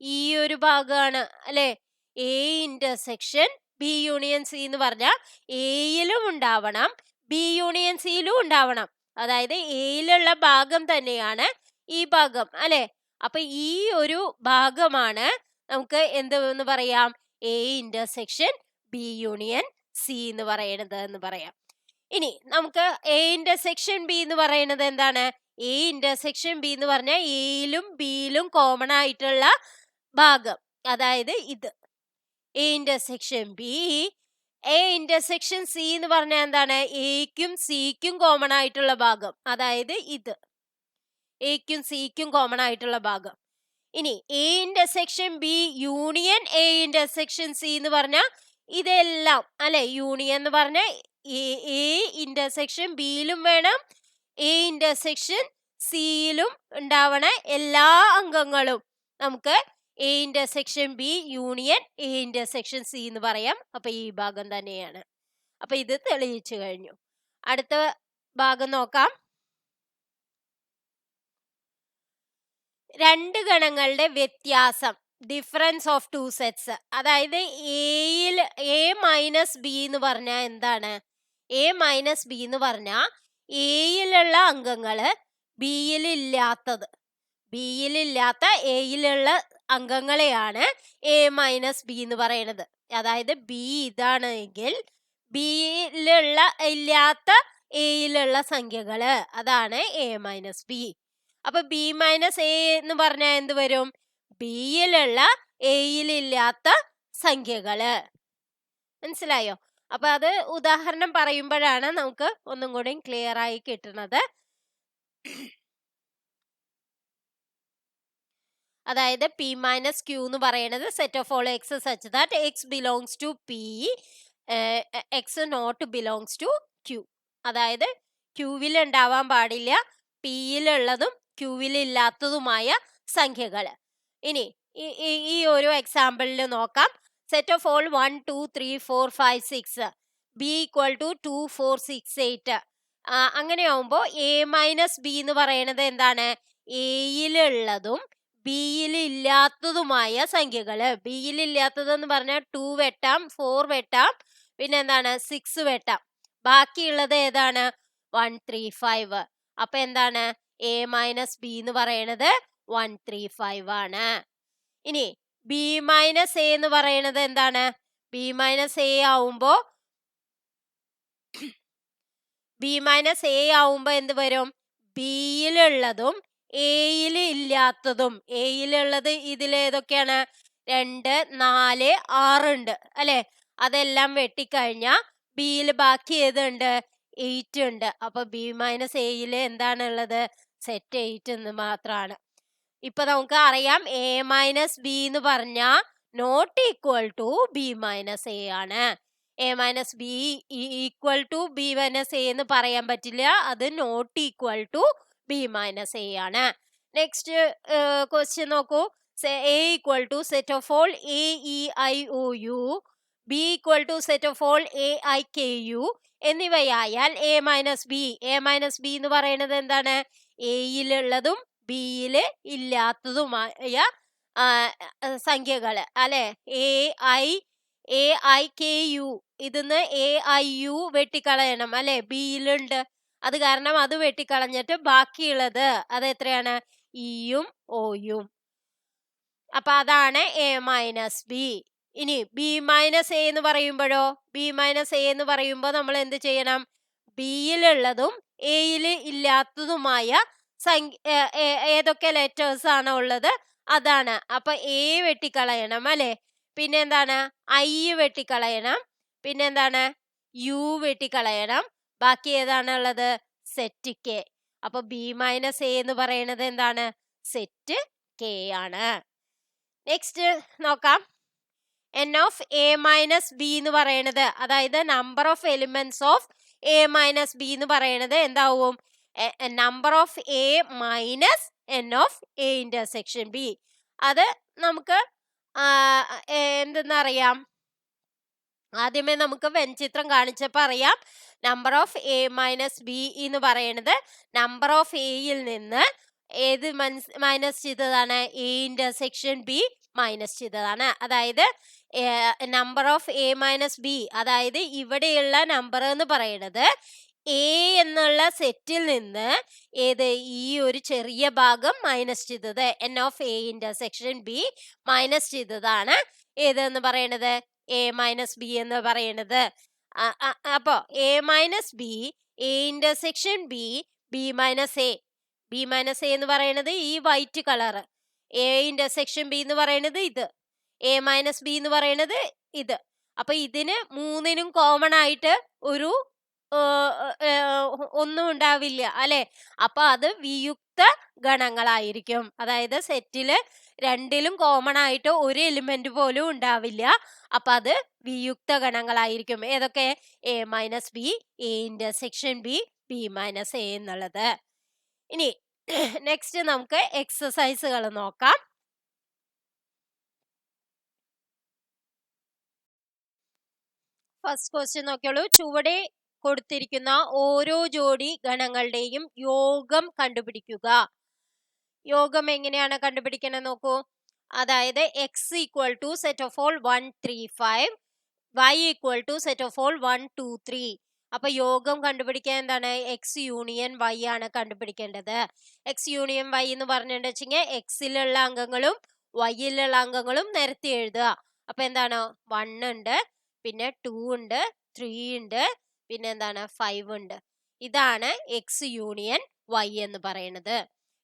ഈ ഒരു ഭാഗമാണ് അല്ലെ. A intersection B union C എന്ന് പറഞ്ഞാൽ എയിലും ഉണ്ടാവണം ബി യൂണിയൻ സിയിലും ഉണ്ടാവണം. അതായത് എയിലുള്ള ഭാഗം തന്നെയാണ് ഈ ഭാഗം അല്ലെ. അപ്പൊ ഈ ഒരു ഭാഗമാണ് നമുക്ക് എന്തെന്ന് പറയാം? A intersection B union C എന്ന് പറയണത് എന്ന് പറയാം. ഇനി നമുക്ക് എ ഇന്റർസെക്ഷൻ ബി എന്ന് പറയുന്നത് എന്താണ്? എ ഇന്റർസെക്ഷൻ ബി എന്ന് പറഞ്ഞാൽ എയിലും ബിയിലും കോമൺ ആയിട്ടുള്ള ഭാഗം, അതായത് ഇത് A intersection B. A intersection C എന്ന് പറഞ്ഞാൽ എന്താണ്? എക്കും സിക്കും കോമൺ ആയിട്ടുള്ള ഭാഗം, അതായത് ഇത് എക്കും സിക്കും കോമൺ ആയിട്ടുള്ള ഭാഗം. ഇനി A intersection B union A intersection C എന്ന് പറഞ്ഞാൽ ഇതെല്ലാം അല്ലെ. യൂണിയൻ എന്ന് പറഞ്ഞാൽ എ ഇന്റർസെക്ഷൻ ബിയിലും വേണം എ ഇന്റർസെക്ഷൻ സിയിലും ഉണ്ടാവണ എല്ലാ അംഗങ്ങളും നമുക്ക് A intersection B union A intersection C എന്ന് പറയാം. അപ്പൊ ഈ ഭാഗം തന്നെയാണ്. അപ്പൊ ഇത് തെളിയിച്ചു കഴിഞ്ഞു. അടുത്ത ഭാഗം നോക്കാം. രണ്ട് ഗണങ്ങളുടെ വ്യത്യാസം, ഡിഫറൻസ് ഓഫ് ടു സെറ്റ്സ്. അതായത് എ മൈനസ് ബി എന്ന് പറഞ്ഞാൽ എന്താണ്? എ മൈനസ് ബി എന്ന് പറഞ്ഞാൽ എയിലുള്ള അംഗങ്ങള് ബിയിലില്ലാത്തത്, ബിയിലില്ലാത്ത എയിലുള്ള അംഗങ്ങളെയാണ് എ മൈനസ് ബി എന്ന് പറയുന്നത്. അതായത് ബി ഇതാണെങ്കിൽ ബിയിലുള്ള ഇല്ലാത്ത എയിലുള്ള സംഖ്യകള് അതാണ് എ മൈനസ് ബി. അപ്പൊ ബി മൈനസ് എ എന്ന് പറഞ്ഞാൽ എന്ത് വരും? ബിയിലുള്ള എയിലില്ലാത്ത സംഖ്യകള്. മനസ്സിലായോ? അപ്പൊ അത് ഉദാഹരണം പറയുമ്പോഴാണ് നമുക്ക് ഒന്നും കൂടി ക്ലിയർ ആയി കിട്ടുന്നത്. അതായത് പി മൈനസ് ക്യൂ എന്ന് പറയുന്നത് set of all X such that x belongs to P, x not belongs to Q. അതായത് ക്യൂവിൽ ഉണ്ടാവാൻ പാടില്ല, പിയിലുള്ളതും ക്യൂവിൽ ഇല്ലാത്തതുമായ സംഖ്യകൾ. ഇനി ഈ ഒരു എക്സാമ്പിളിൽ നോക്കാം. Set of all 1 2 3 4 5 6 B equal to 2 4 6 8. അങ്ങനെയാവുമ്പോ എ മൈനസ് ബി എന്ന് പറയുന്നത് എന്താണ്? എയിലുള്ളതും ബിയിൽ ഇല്ലാത്തതുമായ സംഖ്യകള്. ബിയിൽ ഇല്ലാത്തതെന്ന് പറഞ്ഞാൽ 2 വെട്ടാം, 4 വെട്ടാം, പിന്നെ എന്താണ് 6 വെട്ടാം. ബാക്കിയുള്ളത് ഏതാണ്? 1 3 5. അപ്പൊ എന്താണ്? എ മൈനസ് ബി എന്ന് പറയുന്നത് 1 3 5 ആണ്. ഇനി ബി മൈനസ് എ എന്ന് പറയുന്നത് എന്താണ്? ബി മൈനസ് എ ആവുമ്പോ എന്ത് വരും? ബിയിലുള്ളതും എയിൽ ഇല്ലാത്തതും. എയിലുള്ളത് ഇതിലേതൊക്കെയാണ്? 2 4 6 ഉണ്ട് അല്ലെ? അതെല്ലാം വെട്ടിക്കഴിഞ്ഞാ ബിയിൽ ബാക്കി ഏതുണ്ട്? 8 ഉണ്ട്. അപ്പൊ ബി മൈനസ് എയിൽ എന്താണുള്ളത്? സെറ്റ് 8 എന്ന് മാത്രമാണ്. ഇപ്പൊ നമുക്ക് അറിയാം എ മൈനസ് ബി എന്ന് പറഞ്ഞാ not equal to B minus A ആണ്. A minus B equal to B minus A എന്ന് പറയാൻ പറ്റില്ല, അത് not equal to B minus A ആണ്. നെക്സ്റ്റ് ക്വസ്റ്റ്യൻ നോക്കൂ. A equal to set of all A E I O U, B equal to set of all A I K U എന്നിവയായാൽ A minus B. A minus B എന്ന് പറയുന്നത് എന്താണ്? എയിലുള്ളതും ബിയില് ഇല്ലാത്തതുമായ സംഖ്യകള് അല്ലെ? എ ഐ കെ യു, ഇതിന്ന് എ ഐ യു വെട്ടിക്കളയണം അല്ലെ? ബിയിലുണ്ട്, അത് കാരണം അത് വെട്ടിക്കളഞ്ഞിട്ട് ബാക്കിയുള്ളത് അത് എത്രയാണ്? ഇയും ഓയും. അപ്പൊ അതാണ് എ മൈനസ് ബി. ഇനി ബി മൈനസ് എ എന്ന് പറയുമ്പോഴോ? ബി മൈനസ് എ എന്ന് പറയുമ്പോ നമ്മൾ എന്ത് ചെയ്യണം? ബിയിലുള്ളതും എയിൽ ഇല്ലാത്തതുമായ ഏതൊക്കെ ലെറ്റേഴ്സ് ആണോ ഉള്ളത് അതാണ്. അപ്പൊ എ വെട്ടിക്കളയണം അല്ലെ? പിന്നെ എന്താണ്? ഐ വെട്ടിക്കളയണം, പിന്നെ എന്താണ്? യു വെട്ടിക്കളയണം. ബാക്കി ഏതാണ് ഉള്ളത്? Set K. അപ്പൊ ബി മൈനസ് എ എന്ന് പറയുന്നത് എന്താണ്? സെറ്റ് കെ ആണ്. നെക്സ്റ്റ് നോക്കാം. N of A minus B എന്ന് പറയുന്നത്, അതായത് number of elements of A minus B എന്ന് പറയുന്നത് എന്താവും? Number of A minus n of A intersection B. അത് നമുക്ക് എന്തെന്നറിയാം? ആദ്യമേ നമുക്ക് വെൺചിത്രം കാണിച്ചപ്പോൾ അറിയാം. Number of A minus B എന്ന് പറയുന്നത് നമ്പർ ഓഫ് എയിൽ നിന്ന് ഏത് മൈനസ് ചെയ്തതാണ്? എ ഇന്റർസെക്ഷൻ ബി മൈനസ് ചെയ്തതാണ്. അതായത് number of A minus B, അതായത് ഇവിടെയുള്ള നമ്പർ എന്ന് പറയുന്നത് എ എന്നുള്ള സെറ്റിൽ നിന്ന് ഏത് ഈ ഒരു ചെറിയ ഭാഗം മൈനസ് ചെയ്തത്, N of A intersection B minus ചെയ്തതാണ് ഏതെന്ന് പറയുന്നത്? എ മൈനസ് ബി എന്ന് പറയുന്നത്. അപ്പോ A minus B, A intersection B, B minus A. B minus A എന്ന് പറയുന്നത് ഈ white colour, A intersection B എന്ന് പറയുന്നത് ഇത്, എ മൈനസ് ബി എന്ന് പറയുന്നത് ഇത്. അപ്പൊ ഇതിന് മൂന്നിനും കോമൺ ആയിട്ട് ഒരു ഒന്നും ഉണ്ടാവില്ല അല്ലെ? അപ്പൊ അത് വിയുക്ത ഗണങ്ങളായിരിക്കും. അതായത് സെറ്റില് രണ്ടിലും കോമൺ ആയിട്ട് ഒരു എലിമെന്റ് പോലും ഉണ്ടാവില്ല. അപ്പൊ അത് വിയുക്ത ഗണങ്ങളായിരിക്കും. ഏതൊക്കെ? A minus B, A intersection B, B minus A എന്നുള്ളത്. ഇനി നെക്സ്റ്റ് നമുക്ക് എക്സസൈസുകൾ നോക്കാം. ഫസ്റ്റ് ക്വസ്റ്റ്യൻ നോക്കിയോളൂ. ചുവടെ കൊടുത്തിരിക്കുന്ന ഓരോ ജോഡി ഗണങ്ങളുടെയും യോഗം കണ്ടുപിടിക്കുക. യോഗം എങ്ങനെയാണ് കണ്ടുപിടിക്കുന്നത് നോക്കൂ. അതായത് x equal to set of all 1 3 5, y equal to set of all 1 2 3. അപ്പൊ യോഗം കണ്ടുപിടിക്കാൻ എന്താണ്? എക്സ് യൂണിയൻ വൈ ആണ് കണ്ടുപിടിക്കേണ്ടത്. എക്സ് യൂണിയൻ വൈ എന്ന് പറഞ്ഞിട്ടുണ്ടെങ്കിൽ എക്സിലുള്ള അംഗങ്ങളും വൈയിലുള്ള അംഗങ്ങളും നിരത്തി എഴുതുക. അപ്പൊ എന്താണ്? 1 ഉണ്ട്, പിന്നെ 2 ഉണ്ട്, 3 ഉണ്ട്, പിന്നെ എന്താണ്? 5 ഉണ്ട്. ഇതാണ് എക്സ് യൂണിയൻ വൈ എന്ന് പറയുന്നത്.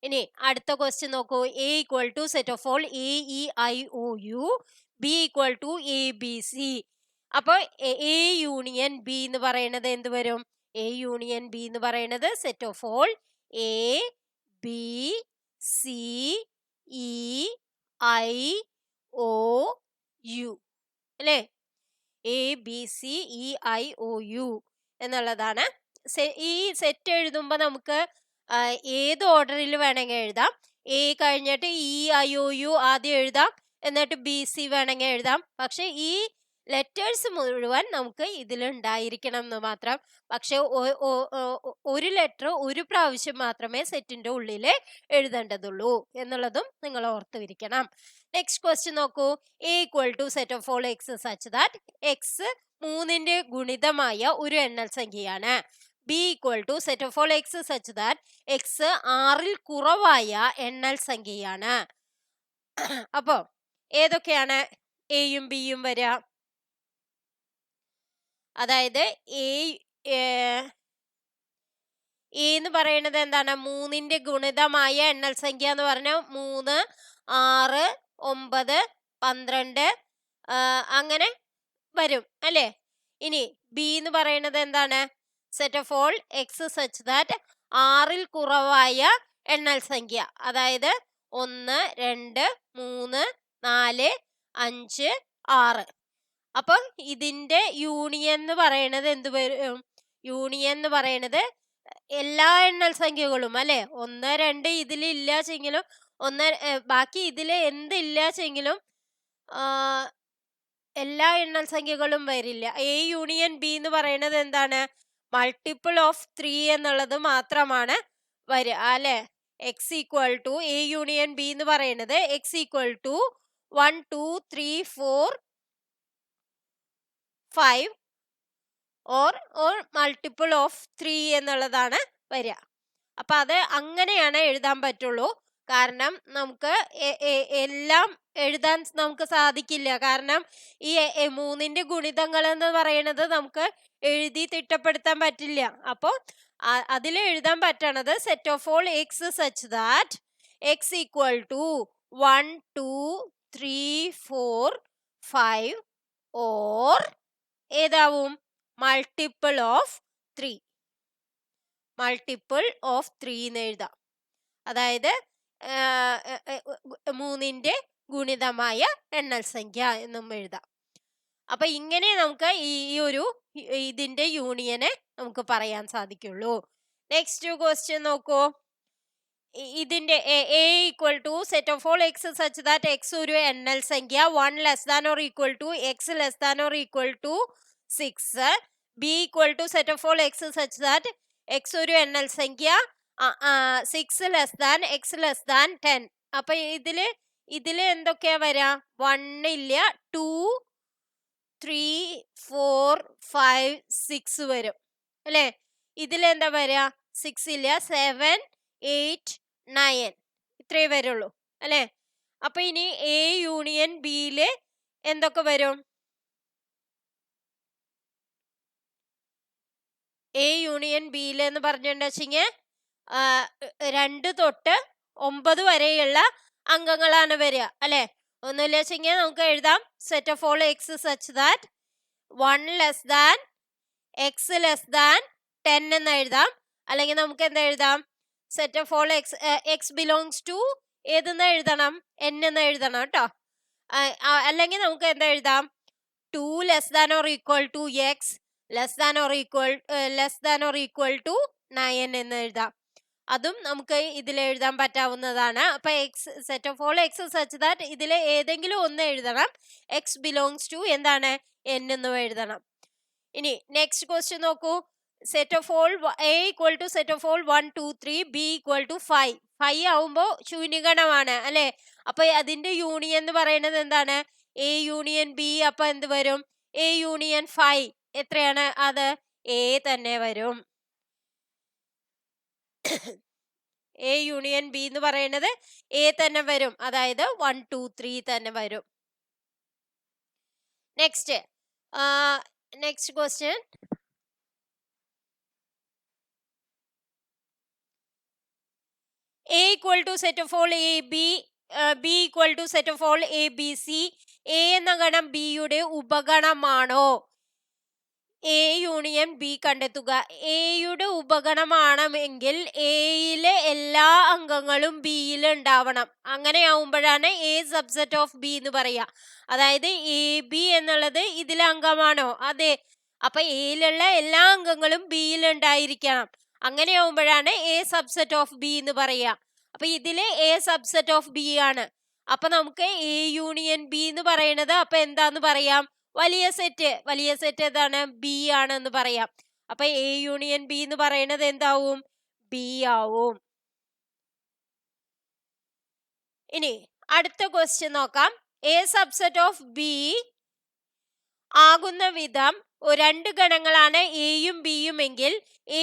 ഇനി അടുത്ത ക്വസ്റ്റ്യൻ നോക്കൂ. A equal to set of all A E I O U, B equal to A B C. അപ്പൊ എ യൂണിയൻ ബി എന്ന് പറയുന്നത് എന്ത് വരും? എ യൂണിയൻ ബി എന്ന് പറയുന്നത് set of all A B C E I O U അല്ലേ? A B C E I O U എന്നുള്ളതാണ്. ഈ സെറ്റ് എഴുതുമ്പോൾ നമുക്ക് ഏത് ഓർഡറിൽ വേണമെങ്കിൽ എഴുതാം. എ കഴിഞ്ഞിട്ട് ഇ ഐ ഒ യു ആദ്യം എഴുതാം, എന്നിട്ട് ബി സി വേണമെങ്കിൽ എഴുതാം. പക്ഷെ ഈ ലെറ്റേഴ്സ് മുഴുവൻ നമുക്ക് ഇതിൽ ഉണ്ടായിരിക്കണം എന്ന് മാത്രം. പക്ഷെ ഒരു ലെറ്റർ ഒരു പ്രാവശ്യം മാത്രമേ സെറ്റിന്റെ ഉള്ളിൽ എഴുതേണ്ടതുള്ളൂ എന്നുള്ളതും നിങ്ങൾ ഓർത്തുവിരിക്കണം. നെക്സ്റ്റ് ക്വസ്റ്റ്യൻ നോക്കൂ. A equal to set of all X such that x 3ന്റെ ഗുണിതമായ ഒരു എണ്ണൽ സംഖ്യയാണ്. B equal to set of all X such that x 6ൽ കുറവായ എണ്ണൽ സംഖ്യയാണ്. അപ്പോ ഏതൊക്കെയാണ് എയും ബിയും വരിക? അതായത് എ എന്ന് പറയുന്നത് എന്താണ്? 3ന്റെ ഗുണിതമായ എണ്ണൽ സംഖ്യ എന്ന് പറഞ്ഞാൽ 3, 6, 9, 12 അങ്ങനെ വരും അല്ലേ? ഇനി ബി എന്ന് പറയുന്നത് എന്താണ്? Set of all X such that 6ൽ കുറവായ എണ്ണൽ സംഖ്യ, അതായത് 1, 2, 3, 4, 5, 6. അപ്പൊ ഇതിന്റെ യൂണിയൻ എന്ന് പറയുന്നത് എന്ത് വരും? യൂണിയൻ എന്ന് പറയുന്നത് എല്ലാ എണ്ണൽ സംഖ്യകളും അല്ലെ? 1, 2 ഇതിൽ ഇല്ലാച്ചെങ്കിലും ബാക്കി ഇതിൽ എന്തില്ലാച്ചെങ്കിലും എല്ലാ എണ്ണൽ സംഖ്യകളും വരില്ല. എ യൂണിയൻ ബി എന്ന് പറയുന്നത് എന്താണ്? മൾട്ടിപ്പിൾ ഓഫ് 3 എന്നുള്ളത് മാത്രമാണ് വരിക അല്ലെ? X equal to A union B എന്ന് പറയുന്നത് x equal to 1, 2, 3, 4, 5 or multiple of 3 എന്നുള്ളതാണ് വരിക. അപ്പൊ അത് അങ്ങനെയാണ് എഴുതാൻ പറ്റുള്ളൂ. കാരണം നമുക്ക് എല്ലാം എഴുതാൻ നമുക്ക് സാധിക്കില്ല. കാരണം ഈ 3ന്റെ ഗുണിതങ്ങൾ എന്ന് പറയുന്നത് നമുക്ക് എഴുതി തിട്ടപ്പെടുത്താൻ പറ്റില്ല. അപ്പോൾ അതിൽ എഴുതാൻ പറ്റണത് set of all X such that x equal to 1, 2, 3, 4, 5 or ഏതാവും? Multiple of 3. മൾട്ടിപ്പിൾ ഓഫ് 3 എന്ന് എഴുതാം. അതായത് 3ന്റെ ഗുണിതമായ എണ്ണൽ സംഖ്യ എന്നും എഴുതാം. അപ്പൊ ഇങ്ങനെ നമുക്ക് ഇതിന്റെ യൂണിയനെ നമുക്ക് പറയാൻ സാധിക്കുള്ളൂ. നെക്സ്റ്റ് ക്വസ്റ്റ്യൻ നോക്കൂ. ഇതിന്റെ A equal to set of all X such that X ഒരു എണ്ണൽ സംഖ്യ 1 less than or equal to x less than or equal to 6. B equal to set of all X such that X ഒരു എണ്ണൽ സംഖ്യ 6 less than x less than 10. അപ്പൊ ഇതില് എന്തൊക്കെയാ വരാ? 1 ഇല്ല, 2, 3, 4, 5, 6 വരും അല്ലെ? ഇതിലെന്താ വരാ? 6 ഇല്ല, 7, 8, 9 ഇത്രേ വരുള്ളൂ അല്ലെ? അപ്പൊ ഇനി എ യൂണിയൻ ബിയില് എന്തൊക്കെ വരും? എ യൂണിയൻ ബിയിൽ എന്ന് പറഞ്ഞിട്ടുണ്ടെങ്കിൽ 2 തൊട്ട് 9 വരെയുള്ള അംഗങ്ങളാണ് വരിക അല്ലെ? ഒന്നുമില്ല വെച്ചെങ്കിൽ നമുക്ക് എഴുതാം set of all X such that 1 less than x less than 10 എന്ന് എഴുതാം. അല്ലെങ്കിൽ നമുക്ക് എന്താ എഴുതാം? Set of all x belongs to ഏതെന്ന് എഴുതണം? n എന്ന് എഴുതണം കേട്ടോ. അല്ലെങ്കിൽ നമുക്ക് എന്താ എഴുതാം? 2 less than or equal to x less than or equal to 9 എന്ന് എഴുതാം. അതും നമുക്ക് ഇതിൽ എഴുതാൻ പറ്റാവുന്നതാണ്. അപ്പൊ x set of all X such that ഇതിൽ ഏതെങ്കിലും ഒന്ന് എഴുതണം. എക്സ് ബിലോങ്സ് ടു എന്താണ്? n എന്ന് എഴുതണം. ഇനി നെക്സ്റ്റ് ക്വസ്റ്റ്യൻ നോക്കൂ. Set of all A equal to set of all 1, 2, 3 B equal to 5. 5 ആവുമ്പോ ശൂന്യഗണമാണ് അല്ലെ? അപ്പൊ അതിന്റെ യൂണിയൻ എന്ന് പറയുന്നത് എന്താണ്? A union B. അപ്പൊ എന്ത് വരും? എ യൂണിയൻ 5 എത്രയാണ്? അത് എ തന്നെ വരും. എ യൂണിയൻ ബി എന്ന് പറയുന്നത് എ തന്നെ വരും. അതായത് 1, 2, 3 തന്നെ വരും. Next question. A equal to set of all A B, B equal to set of all A B C, A എന്ന ഗണം ബിയുടെ ഉപഗണമാണോ? എ യൂണിയൻ ബി കണ്ടെത്തുക. എയുടെ ഉപഗണമാണെങ്കിൽ എയിലെ എല്ലാ അംഗങ്ങളും ബിയിൽ ഉണ്ടാവണം. അങ്ങനെയാവുമ്പോഴാണ് എ സബ്സെറ്റ് ഓഫ് ബി എന്ന് പറയാ. അതായത് എ ബി എന്നുള്ളത് ഇതിലെ അംഗമാണോ? അതെ. അപ്പൊ എയിലുള്ള എല്ലാ അംഗങ്ങളും ബിയിൽ ഉണ്ടായിരിക്കണം. അങ്ങനെയാവുമ്പോഴാണ് എ സബ്സെറ്റ് ഓഫ് ബി എന്ന് പറയാ. അപ്പൊ ഇതിലെ എ സബ്സെറ്റ് ഓഫ് ബി ആണ്. അപ്പൊ നമുക്ക് എ യൂണിയൻ ബി എന്ന് പറയണത് അപ്പൊ എന്താന്ന് പറയാം? വലിയ സെറ്റ് ഏതാണ്? ബി ആണെന്ന് പറയാം. അപ്പൊ എ യൂണിയൻ ബി എന്ന് പറയുന്നത് എന്താവും? ബി ആവും. ഇനി അടുത്ത ക്വസ്റ്റ്യൻ നോക്കാം. എ സബ്സെറ്റ് ഓഫ് ബി ആകുന്ന വിധം രണ്ട് ഗണങ്ങളാണ് എയും ബിയും എങ്കിൽ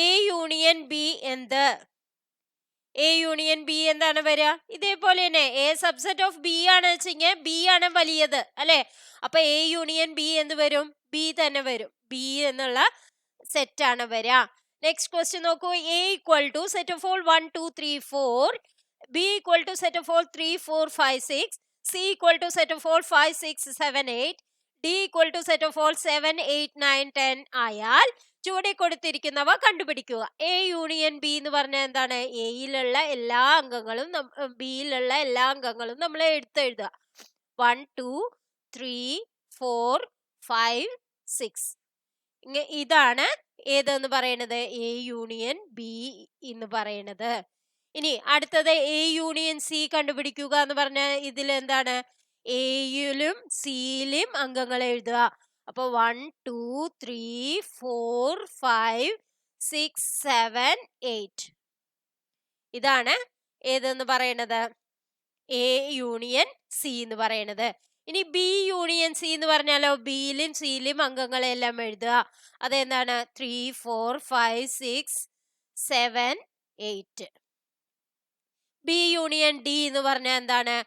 എ യൂണിയൻ ബി എന്ത്? എ യൂണിയൻ ബി എന്താണ് വരിക? ഇതേപോലെ തന്നെ എ സബ്സെറ്റ് ഓഫ് ബി ആണ് വെച്ചെങ്കിൽ ബി ആണ് വലിയത് അല്ലെ? അപ്പൊ എ യൂണിയൻ ബി എന്ത് വരും? ബി തന്നെ വരും. ബി എന്നുള്ള സെറ്റ് ആണ് വരിക. നെക്സ്റ്റ് ക്വസ്റ്റ്യൻ നോക്കൂ. A equal to set of all 1 2 3 4, B equal to set of all 3 4 5 6, C equal to set of all 5 6 7 8, D equal to set of all 7 8 9 10 ആയാൽ ചുവടെ കൊടുത്തിരിക്കുന്നവ കണ്ടുപിടിക്കുക. എ യൂണിയൻ ബി എന്ന് പറഞ്ഞാൽ എന്താണ്? എയിലുള്ള എല്ലാ അംഗങ്ങളും ബിയിലുള്ള എല്ലാ അംഗങ്ങളും നമ്മൾ എഴുതുക. 1 2 3 4 5 6. ഇതാണ് ഏതെന്ന് പറയുന്നത്? എ യൂണിയൻ ബി എന്ന് പറയുന്നത്. ഇനി അടുത്തത് എ യൂണിയൻ സി കണ്ടുപിടിക്കുക എന്ന് പറഞ്ഞാൽ ഇതിൽ എന്താണ്? എയിലും സിയിലും അംഗങ്ങൾ എഴുതുക. അപ്പൊ 1 2 3 4 5 6 7 8. ഇതാണ് ഏതെന്ന് പറയണത്? എ യൂണിയൻ സി എന്ന് പറയണത്. ഇനി ബി യൂണിയൻ സി എന്ന് പറഞ്ഞാലോ? ബിയിലും സിയിലും അംഗങ്ങളെല്ലാം എഴുതുക. അതെന്താണ്? 3 4 5 6 7 8. ബി യൂണിയൻ ഡി എന്ന് പറഞ്ഞാൽ എന്താണ്?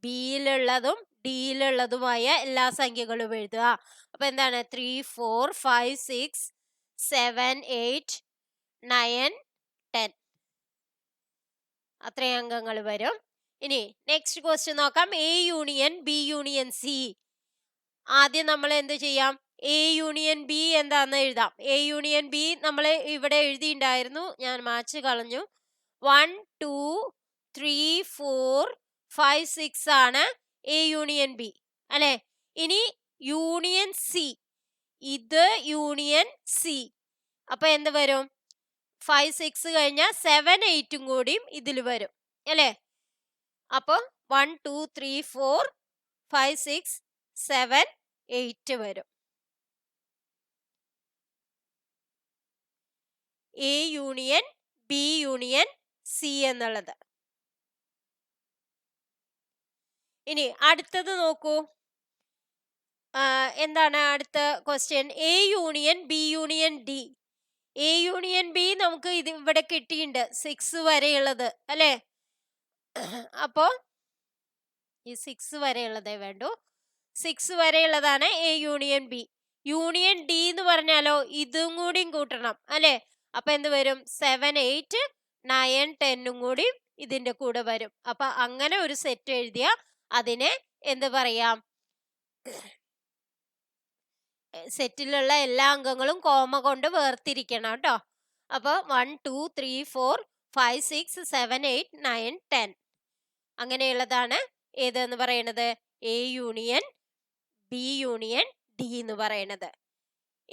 ബിയിലുള്ളതും ഡിയിലുള്ളതുമായ എല്ലാ സംഖ്യകളും എഴുതുക. അപ്പൊ എന്താണ്? 3 4 5 6 7 8 9 10. അത്രയും അംഗങ്ങൾ വരും. ഇനി നെക്സ്റ്റ് ക്വസ്റ്റ്യൻ നോക്കാം. A union B union C. ആദ്യം നമ്മൾ എന്ത് ചെയ്യാം? എ യൂണിയൻ ബി എന്താന്ന് എഴുതാം. എ യൂണിയൻ ബി നമ്മൾ ഇവിടെ എഴുതിയിട്ടുണ്ടായിരുന്നു, ഞാൻ മാച്ച് കളഞ്ഞു. 1 2 3 4 5 6 ആണ് എ യൂണിയൻ ബി അല്ലെ? ഇനി യൂണിയൻ സി, ഇത് യൂണിയൻ സി. അപ്പൊ എന്ത് വരും? 5 6 കഴിഞ്ഞാൽ 7 8 കൂടിയും ഇതിൽ വരും അല്ലെ? അപ്പൊ 1 2 3 4 5 6 7 8 വരും. A union B union C എന്നുള്ളത്. ഇനി അടുത്തത് നോക്കൂ. എന്താണ് അടുത്ത question? A union B union D. A union B നമുക്ക് ഇത് ഇവിടെ കിട്ടിയിട്ടുണ്ട് 6 വരെയുള്ളത് അല്ലെ? അപ്പോ ഈ 6 വരെയുള്ളതേ വേണ്ടു. 6 വരെയുള്ളതാണ് A union B. Union D എന്ന് പറഞ്ഞാലോ ഇതും കൂടിയും കൂട്ടണം അല്ലെ? അപ്പൊ എന്ത് വരും? 7 8 9 10 കൂടി ഇതിന്റെ കൂടെ വരും. അപ്പൊ അങ്ങനെ ഒരു സെറ്റ് എഴുതിയ അതിനെ എന്ത് പറയാം? സെറ്റിലുള്ള എല്ലാ അംഗങ്ങളും കോമ കൊണ്ട് വേർതിരിക്കണം കേട്ടോ. അപ്പൊ 1 2 3 4 5 6 7 8 9 10 അങ്ങനെയുള്ളതാണ് ഏതെന്ന് പറയുന്നത്? A union B union D എന്ന് പറയുന്നത്.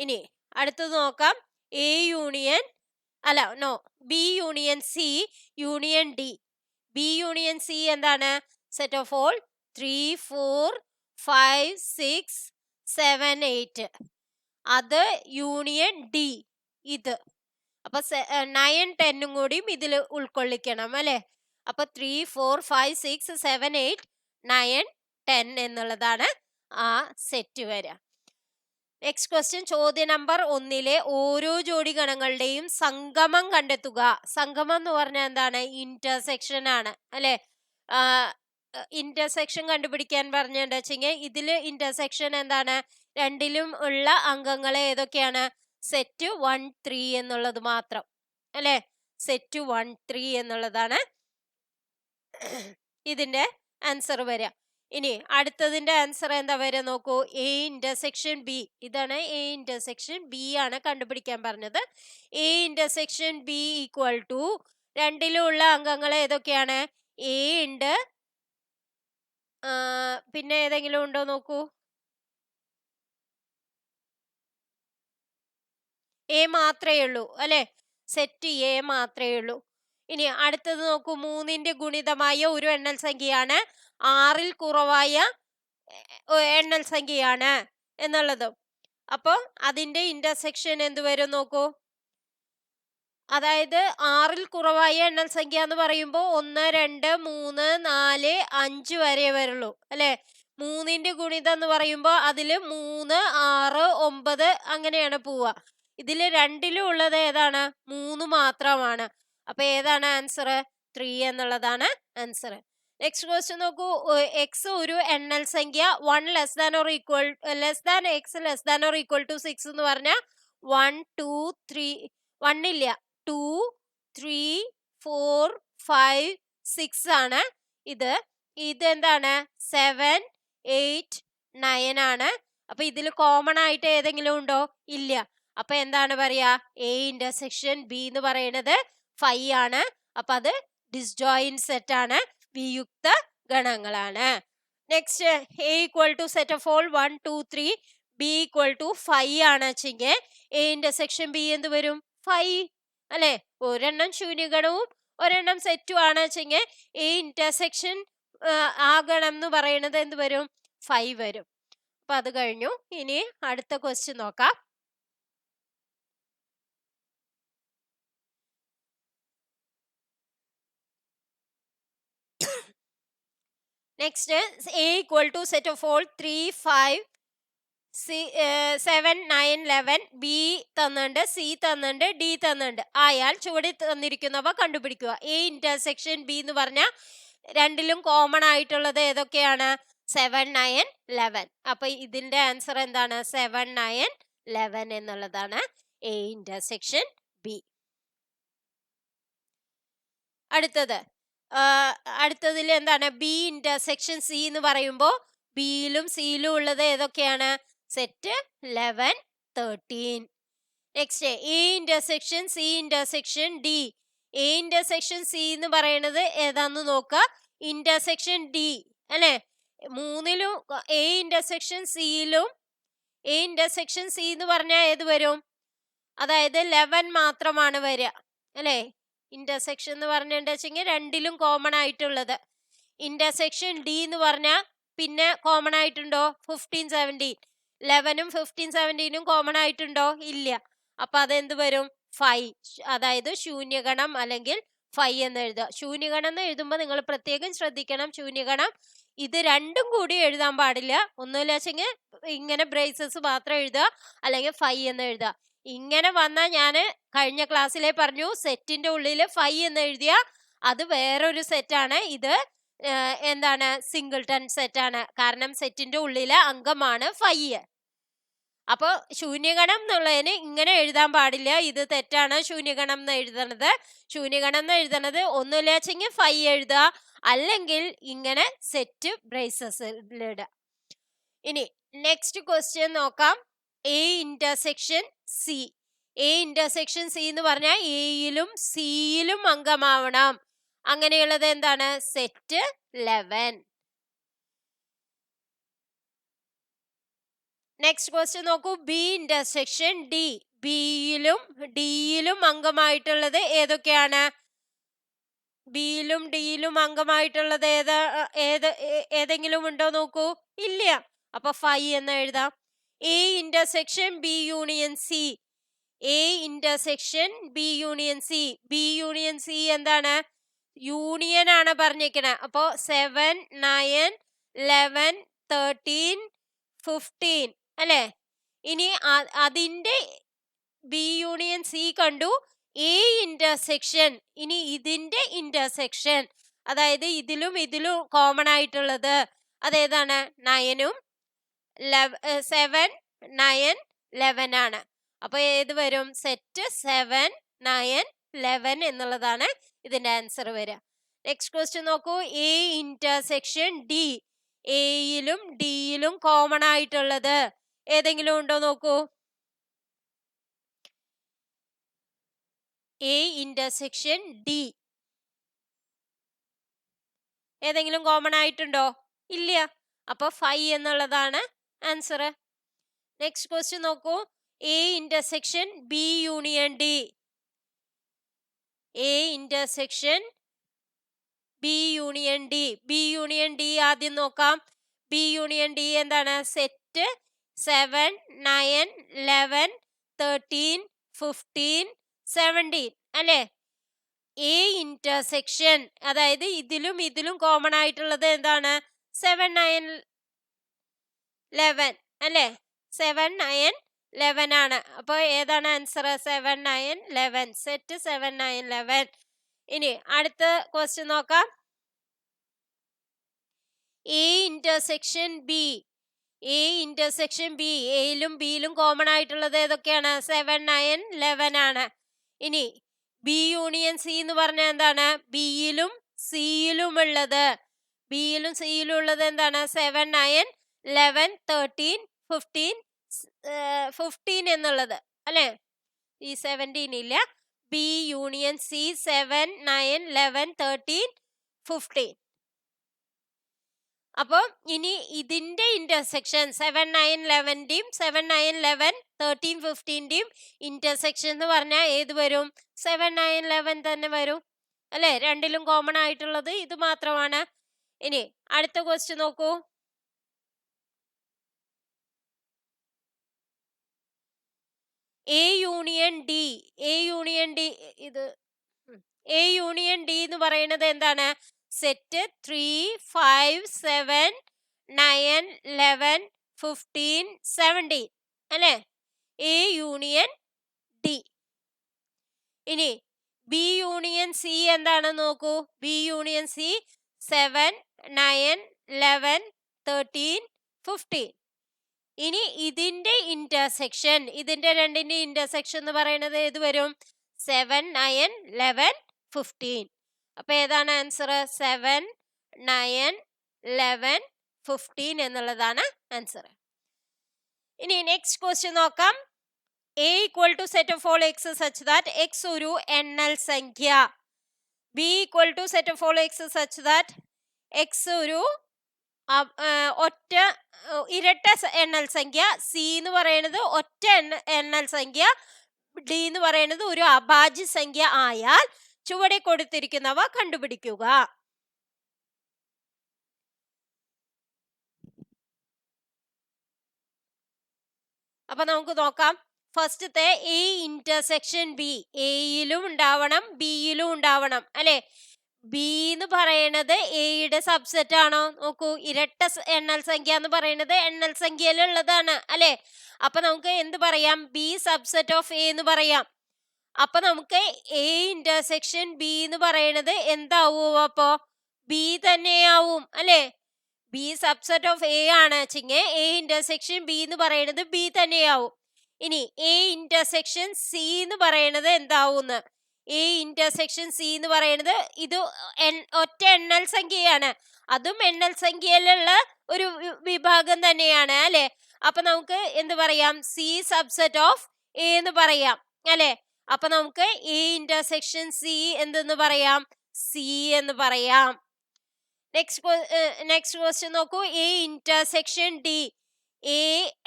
ഇനി അടുത്തത് നോക്കാം. A union B union C union D. B union C എന്താണ്? Set of all 3 4 5 6 7 8. അത് യൂണിയൻ ഡി ഇത്. അപ്പൊ 9 10 കൂടിയും ഇതിൽ ഉൾക്കൊള്ളിക്കണം അല്ലെ? അപ്പൊ 3 4 5 6 7 8 9 10 എന്നുള്ളതാണ് ആ സെറ്റ് വരിക. Next question. ചോദ്യ നമ്പർ 1 ഓരോ ജോഡി ഗണങ്ങളുടെയും സംഗമം കണ്ടെത്തുക. സംഗമം എന്ന് പറഞ്ഞാൽ എന്താണ്? ഇന്റർസെക്ഷൻ ആണ് അല്ലെ? ഇന്റർസെക്ഷൻ കണ്ടുപിടിക്കാൻ പറഞ്ഞിട്ടുണ്ടെങ്കിൽ ഇതില് ഇന്റർസെക്ഷൻ എന്താണ്? രണ്ടിലും ഉള്ള അംഗങ്ങളെ ഏതൊക്കെയാണ്? സെറ്റ് 1 3 എന്നുള്ളത് മാത്രം അല്ലെ? സെറ്റ് 1 3 എന്നുള്ളതാണ് ഇതിന്റെ ആൻസർ വരിക. ഇനി അടുത്തതിന്റെ ആൻസർ എന്താ വരെ നോക്കൂ. A intersection B. ഇതാണ് എ ഇന്റർസെക്ഷൻ ബി ആണ് കണ്ടുപിടിക്കാൻ പറഞ്ഞത്. A intersection B equal to രണ്ടിലുള്ള അംഗങ്ങൾ ഏതൊക്കെയാണ്? എ ഉണ്ട്, പിന്നെ ഏതെങ്കിലും ഉണ്ടോ നോക്കൂ. എ മാത്രമേ ഉള്ളൂ അല്ലെ, സെറ്റ് എ മാത്രമേ ഉള്ളൂ. ഇനി അടുത്തത് നോക്കൂ. 3ന്റെ ഗുണിതമായ ഒരു എണ്ണൽ സംഖ്യയാണ് 6ൽ കുറവായ എണ്ണൽ സംഖ്യയാണ് എന്നുള്ളത്. അപ്പൊ അതിന്റെ ഇന്റർസെക്ഷൻ എന്ത് വരും നോക്കൂ. അതായത് 6ൽ കുറവായ എണ്ണൽ സംഖ്യ എന്ന് പറയുമ്പോൾ 1, 2, 3, 4, 5 വരെ വരുള്ളൂ അല്ലെ. 3ന്റെ ഗുണിതം എന്ന് പറയുമ്പോൾ അതില് 3, 6, 9 അങ്ങനെയാണ് പോവുക. ഇതില് രണ്ടിലും ഉള്ളത് ഏതാണ്? 3 മാത്രമാണ്. അപ്പൊ ഏതാണ് ആൻസർ? 3 എന്നുള്ളതാണ് ആൻസർ. നെക്സ്റ്റ് ക്വസ്റ്റ്യൻ നോക്കൂ. എക്സ് ഒരു എണ്ണൽ സംഖ്യ 1 less than or equal X less than or equal to 6 എന്ന് പറഞ്ഞാൽ 1, 2, 3 1 ഇല്ല, 2, 3, 4, 5, 6 ആണ്. ഇത് എന്താണ്? 7, 8, 9 ആണ്. അപ്പൊ ഇതിൽ കോമൺ ആയിട്ട് ഏതെങ്കിലും ഉണ്ടോ? ഇല്ല. അപ്പൊ എന്താണ് പറയാ? എ ഇന്റർസെക്ഷൻ ബി എന്ന് പറയുന്നത് 5 ആണ്. അപ്പൊ അത് ഡിസ്ജോയിന്റ് സെറ്റ് ആണ്, വിയുക്ത ഗണങ്ങളാണ്. Next A equal to set of all 1, 2, 3, B equal to 5 ആണ് വെച്ചെങ്കിൽ എ ഇന്റർസെക്ഷൻ ബി എന്ത് വരും? 5 അല്ലെ. ഒരെണ്ണം ശൂന്യഗണവും ഒരെണ്ണം സെറ്റും ആണ് വെച്ചെങ്കിൽ എ ഇന്റർസെക്ഷൻ ആ ഗണം എന്ന് പറയുന്നത് എന്ത് വരും? 5 വരും. അപ്പൊ അത് കഴിഞ്ഞു. ഇനി അടുത്ത ക്വസ്റ്റ്യൻ നോക്കാം. Next A equal to set of all 3, 5, 7, 9, 11, B തന്നുണ്ട്, സി തന്നുണ്ട്, ഡി തന്നുണ്ട്. ആയാൽ ചുവടെ തന്നിരിക്കുന്നവ കണ്ടുപിടിക്കുക. എ ഇന്റർസെക്ഷൻ ബി എന്ന് പറഞ്ഞാൽ രണ്ടിലും കോമൺ ആയിട്ടുള്ളത് ഏതൊക്കെയാണ്? 7, 9, 11. അപ്പൊ ഇതിന്റെ ആൻസർ എന്താണ്? 7, 9, 11 എന്നുള്ളതാണ് എ ഇന്റർസെക്ഷൻ ബി. അടുത്തതിൽ എന്താണ്? ബി ഇന്റർസെക്ഷൻ സി എന്ന് പറയുമ്പോൾ ബിയിലും സിയിലും ഉള്ളത് ഏതൊക്കെയാണ്? Set 11, 13. Next A intersection C intersection D. A intersection C എന്ന് പറയുന്നത് ഏതാന്ന് നോക്കുക. ഇന്റർസെക്ഷൻ ഡി അല്ലെ. മൂന്നിലും എ ഇന്റർസെക്ഷൻ സിയിലും എ ഇന്റർസെക്ഷൻ സി എന്ന് പറഞ്ഞാൽ ഏത് വരും? അതായത് 11 മാത്രമാണ് വരിക അല്ലെ. ഇന്റർസെക്ഷൻ എന്ന് പറഞ്ഞിട്ടുണ്ടെങ്കിൽ രണ്ടിലും കോമൺ ആയിട്ടുള്ളത്. ഇന്റർസെക്ഷൻ ഡി എന്ന് പറഞ്ഞാൽ പിന്നെ കോമൺ ആയിട്ടുണ്ടോ? 15, 17. 11ഉം 15, 17ഉം കോമൺ ആയിട്ടുണ്ടോ? ഇല്ല. അപ്പൊ അതെന്ത് വരും? 5. അതായത് ശൂന്യഗണം അല്ലെങ്കിൽ 5 എന്ന് എഴുതുക. ശൂന്യഗണം എന്ന് എഴുതുമ്പോൾ നിങ്ങൾ പ്രത്യേകം ശ്രദ്ധിക്കണം. ശൂന്യഗണം ഇത് രണ്ടും കൂടി എഴുതാൻ പാടില്ല. ഒന്നുമില്ല വെച്ചെങ്കിൽ ഇങ്ങനെ ബ്രേസസ് മാത്രം എഴുതുക, അല്ലെങ്കിൽ 5 എന്ന് എഴുതുക. ഇങ്ങനെ വന്നാൽ ഞാൻ കഴിഞ്ഞ ക്ലാസ്സിലെ പറഞ്ഞു, സെറ്റിന്റെ ഉള്ളിൽ 5 എന്ന് എഴുതിയ അത് വേറൊരു സെറ്റാണ്. ഇത് എന്താണ്? സിംഗിൾട്ടൺ സെറ്റ് ആണ്. കാരണം സെറ്റിന്റെ ഉള്ളിലെ അംഗമാണ് 5. അപ്പൊ ശൂന്യഗണം എന്നുള്ളതിന് ഇങ്ങനെ എഴുതാൻ പാടില്ല. ഇത് തെറ്റാണ്. ശൂന്യഗണം എന്ന് എഴുതണത് ഒന്നുമില്ല വെച്ചെങ്കിൽ 5 എഴുതുക, അല്ലെങ്കിൽ ഇങ്ങനെ സെറ്റ് ബ്രേസസിലിടുക. ഇനി നെക്സ്റ്റ് ക്വസ്റ്റ്യൻ നോക്കാം. A intersection C. A intersection C എന്ന് പറഞ്ഞാൽ എയിലും സിയിലും അംഗമാവണം. അങ്ങനെയുള്ളത് എന്താണ്? സെറ്റ് 11. നെക്സ്റ്റ് ക്വസ്റ്റ്യൻ നോക്കൂ. B intersection D. ബിയിലും ഡിയിലും അംഗമായിട്ടുള്ളത് ഏതൊക്കെയാണ്? ബിയിലും ഡിയിലും അംഗമായിട്ടുള്ളത് ഏതെങ്കിലും ഉണ്ടോ നോക്കൂ. ഇല്ല. അപ്പൊ 5 എന്ന് എഴുതാം. A intersection B union C. A intersection B union C. B union C എന്താണ്? യൂണിയൻ ആണ് പറഞ്ഞിരിക്കണേ. അപ്പോ 7, 9, 11, 13, 15 അല്ലെ. ഇനി അതിന്റെ ബി യൂണിയൻ സി കണ്ടു. എ ഇന്റർസെക്ഷൻ, ഇനി ഇതിന്റെ ഇന്റർസെക്ഷൻ, അതായത് ഇതിലും കോമൺ ആയിട്ടുള്ളത് അതേതാണ്? 9ഉം 7, 9, 11 ആണ്. അപ്പൊ ഏത് വരും? സെറ്റ് 7, 9, 11 എന്നുള്ളതാണ് ഇതിന്റെ ആൻസർ വരിക. നെക്സ്റ്റ് ക്വസ്റ്റ്യൻ നോക്കൂ. A intersection D. എയിലും ഡിയിലും കോമൺ ആയിട്ടുള്ളത് ഏതെങ്കിലും ഉണ്ടോ നോക്കൂ. എ ഇന്റർസെക്ഷൻ ഡി ഏതെങ്കിലും കോമൺ ആയിട്ടുണ്ടോ? ഇല്ല. അപ്പൊ 5 എന്നുള്ളതാണ് ആൻസർ. നെക്സ്റ്റ് ക്വസ്റ്റ്യൻ നോക്കൂ. A intersection B union D. A intersection B union D. B union D ആദ്യം നോക്കാം. ബി യൂണിയൻ ഡി എന്താണ്? സെറ്റ് 7, 9, 11, 13, 15, 17 അല്ലേ? എ ഇന്റർസെക്ഷൻ അതായത് ഇതിലും ഇതിലും കോമൺ ആയിട്ടുള്ളത് എന്താണ്? 7, 9, 11 അല്ലേ? 7, 9, 11 ആണ്. അപ്പൊ ഏതാണ് ആൻസർ? 7, 9, 11. സെറ്റ് 7, 9, 11. ഇനി അടുത്ത ക്വസ്റ്റ്യൻ നോക്കാം. A intersection B. A intersection B. എയിലും ബിയിലും കോമൺ ആയിട്ടുള്ളത് ഏതൊക്കെയാണ്? 7, 9, 11 ആണ്. ഇനി ബി യൂണിയൻ സി എന്ന് പറഞ്ഞാൽ എന്താണ്? ബിയിലും സിയിലും ഉള്ളത്. ബിയിലും സിയിലും ഉള്ളത് എന്താണ്? 7, 9, 11, 13, 15, 15 എന്നുള്ളത് അല്ലെ? ഈ 17 ഇല്ല. B union C 7, 9, 11, 13, 15. അപ്പൊ ഇനി ഇതിന്റെ ഇന്റർസെക്ഷൻ 7, 9, 11ന്റെയും 7, 9, 11, 13, 15ന്റെയും ഇന്റർസെക്ഷൻ എന്ന് പറഞ്ഞാൽ ഏത് വരും? 7, 9, 11 തന്നെ വരും അല്ലെ? രണ്ടിലും കോമൺ ആയിട്ടുള്ളത് ഇത് മാത്രമാണ്. ഇനി അടുത്ത ക്വസ്റ്റ്യൻ നോക്കൂ. A union D. A union D ഇത് എ യൂണിയൻ ഡി എന്ന് പറയുന്നത് എന്താണ്? സെറ്റ് 3, 5, 7, 9, 11, 15, 17 അല്ലേ? A union D. ഇനി ബി യൂണിയൻ സി എന്താണെന്ന് നോക്കൂ. B union C 7, 9, 11, 13, 15. ഇനി ഇതിന്റെ ഇന്റർസെക്ഷൻ, ഇതിന്റെ രണ്ടിന്റെ ഇന്റർസെക്ഷൻ എന്ന് പറയുന്നത് ഏത് വരും? 7, 9, 11, 15. അപ്പൊ ഏതാണ് ആൻസർ? 7, 9, 11, 15 എന്നുള്ളതാണ് ആൻസർ. ഇനി നെക്സ്റ്റ് ക്വസ്റ്റ്യൻ നോക്കാം. A equal to set of all X such that X ഒരു എണ്ണൽ സംഖ്യ. B equal to set of all X such that X ഒരു ഒറ്റ ഇരട്ട എണ്ണൽ സംഖ്യ. സി എന്ന് പറയുന്നത് ഒറ്റ എണ്ണൽ സംഖ്യ. ഡി എന്ന് പറയുന്നത് ഒരു അഭാജ്യ സംഖ്യ ആയാൽ ചുവടെ കൊടുത്തിരിക്കുന്നവ കണ്ടുപിടിക്കുക. അപ്പൊ നമുക്ക് നോക്കാം. ഫസ്റ്റത്തെ എ ഇന്റർസെക്ഷൻ ബി. എയിലും ഉണ്ടാവണം ബിയിലും ഉണ്ടാവണം അല്ലെ? ബി എന്ന് പറയുന്നത് എയുടെ സബ്സെറ്റ് ആണോ? നോക്കൂ, ഇരട്ട എണ്ണൽ സംഖ്യ എന്ന് പറയുന്നത് എണ്ണൽ സംഖ്യയിലുള്ളതാണ് അല്ലെ? അപ്പൊ നമുക്ക് എന്ത് പറയാം? ബി സബ്സെറ്റ് ഓഫ് എ എന്ന് പറയാം. അപ്പൊ നമുക്ക് എ ഇന്റർസെക്ഷൻ ബി എന്ന് പറയുന്നത് എന്താവും? അപ്പോ ബി തന്നെയാവും അല്ലെ? ബി സബ്സെറ്റ് ഓഫ് എ ആണ് വെച്ചെങ്കിൽ എ ഇന്റർസെക്ഷൻ ബി എന്ന് പറയുന്നത് ബി തന്നെയാവും. ഇനി എ ഇന്റർസെക്ഷൻ സി എന്ന് പറയുന്നത് എന്താവുന്ന്? എ ഇന്റർസെക്ഷൻ സി എന്ന് പറയുന്നത് ഇത് ഒറ്റ എണ്ണൽ സംഖ്യയാണ്. അതും എണ്ണൽ സംഖ്യയിലുള്ള ഒരു വിഭാഗം തന്നെയാണ് അല്ലെ? അപ്പൊ നമുക്ക് എന്ത് പറയാം? സി സബ്സെറ്റ് ഓഫ് എ എന്ന് പറയാം അല്ലെ? അപ്പൊ നമുക്ക് എ ഇന്റർസെക്ഷൻ സി എന്തെന്ന് പറയാം? സി എന്ന് പറയാം. നെക്സ്റ്റ് ക്വസ്റ്റ്യൻ നോക്കൂ. A intersection D. എ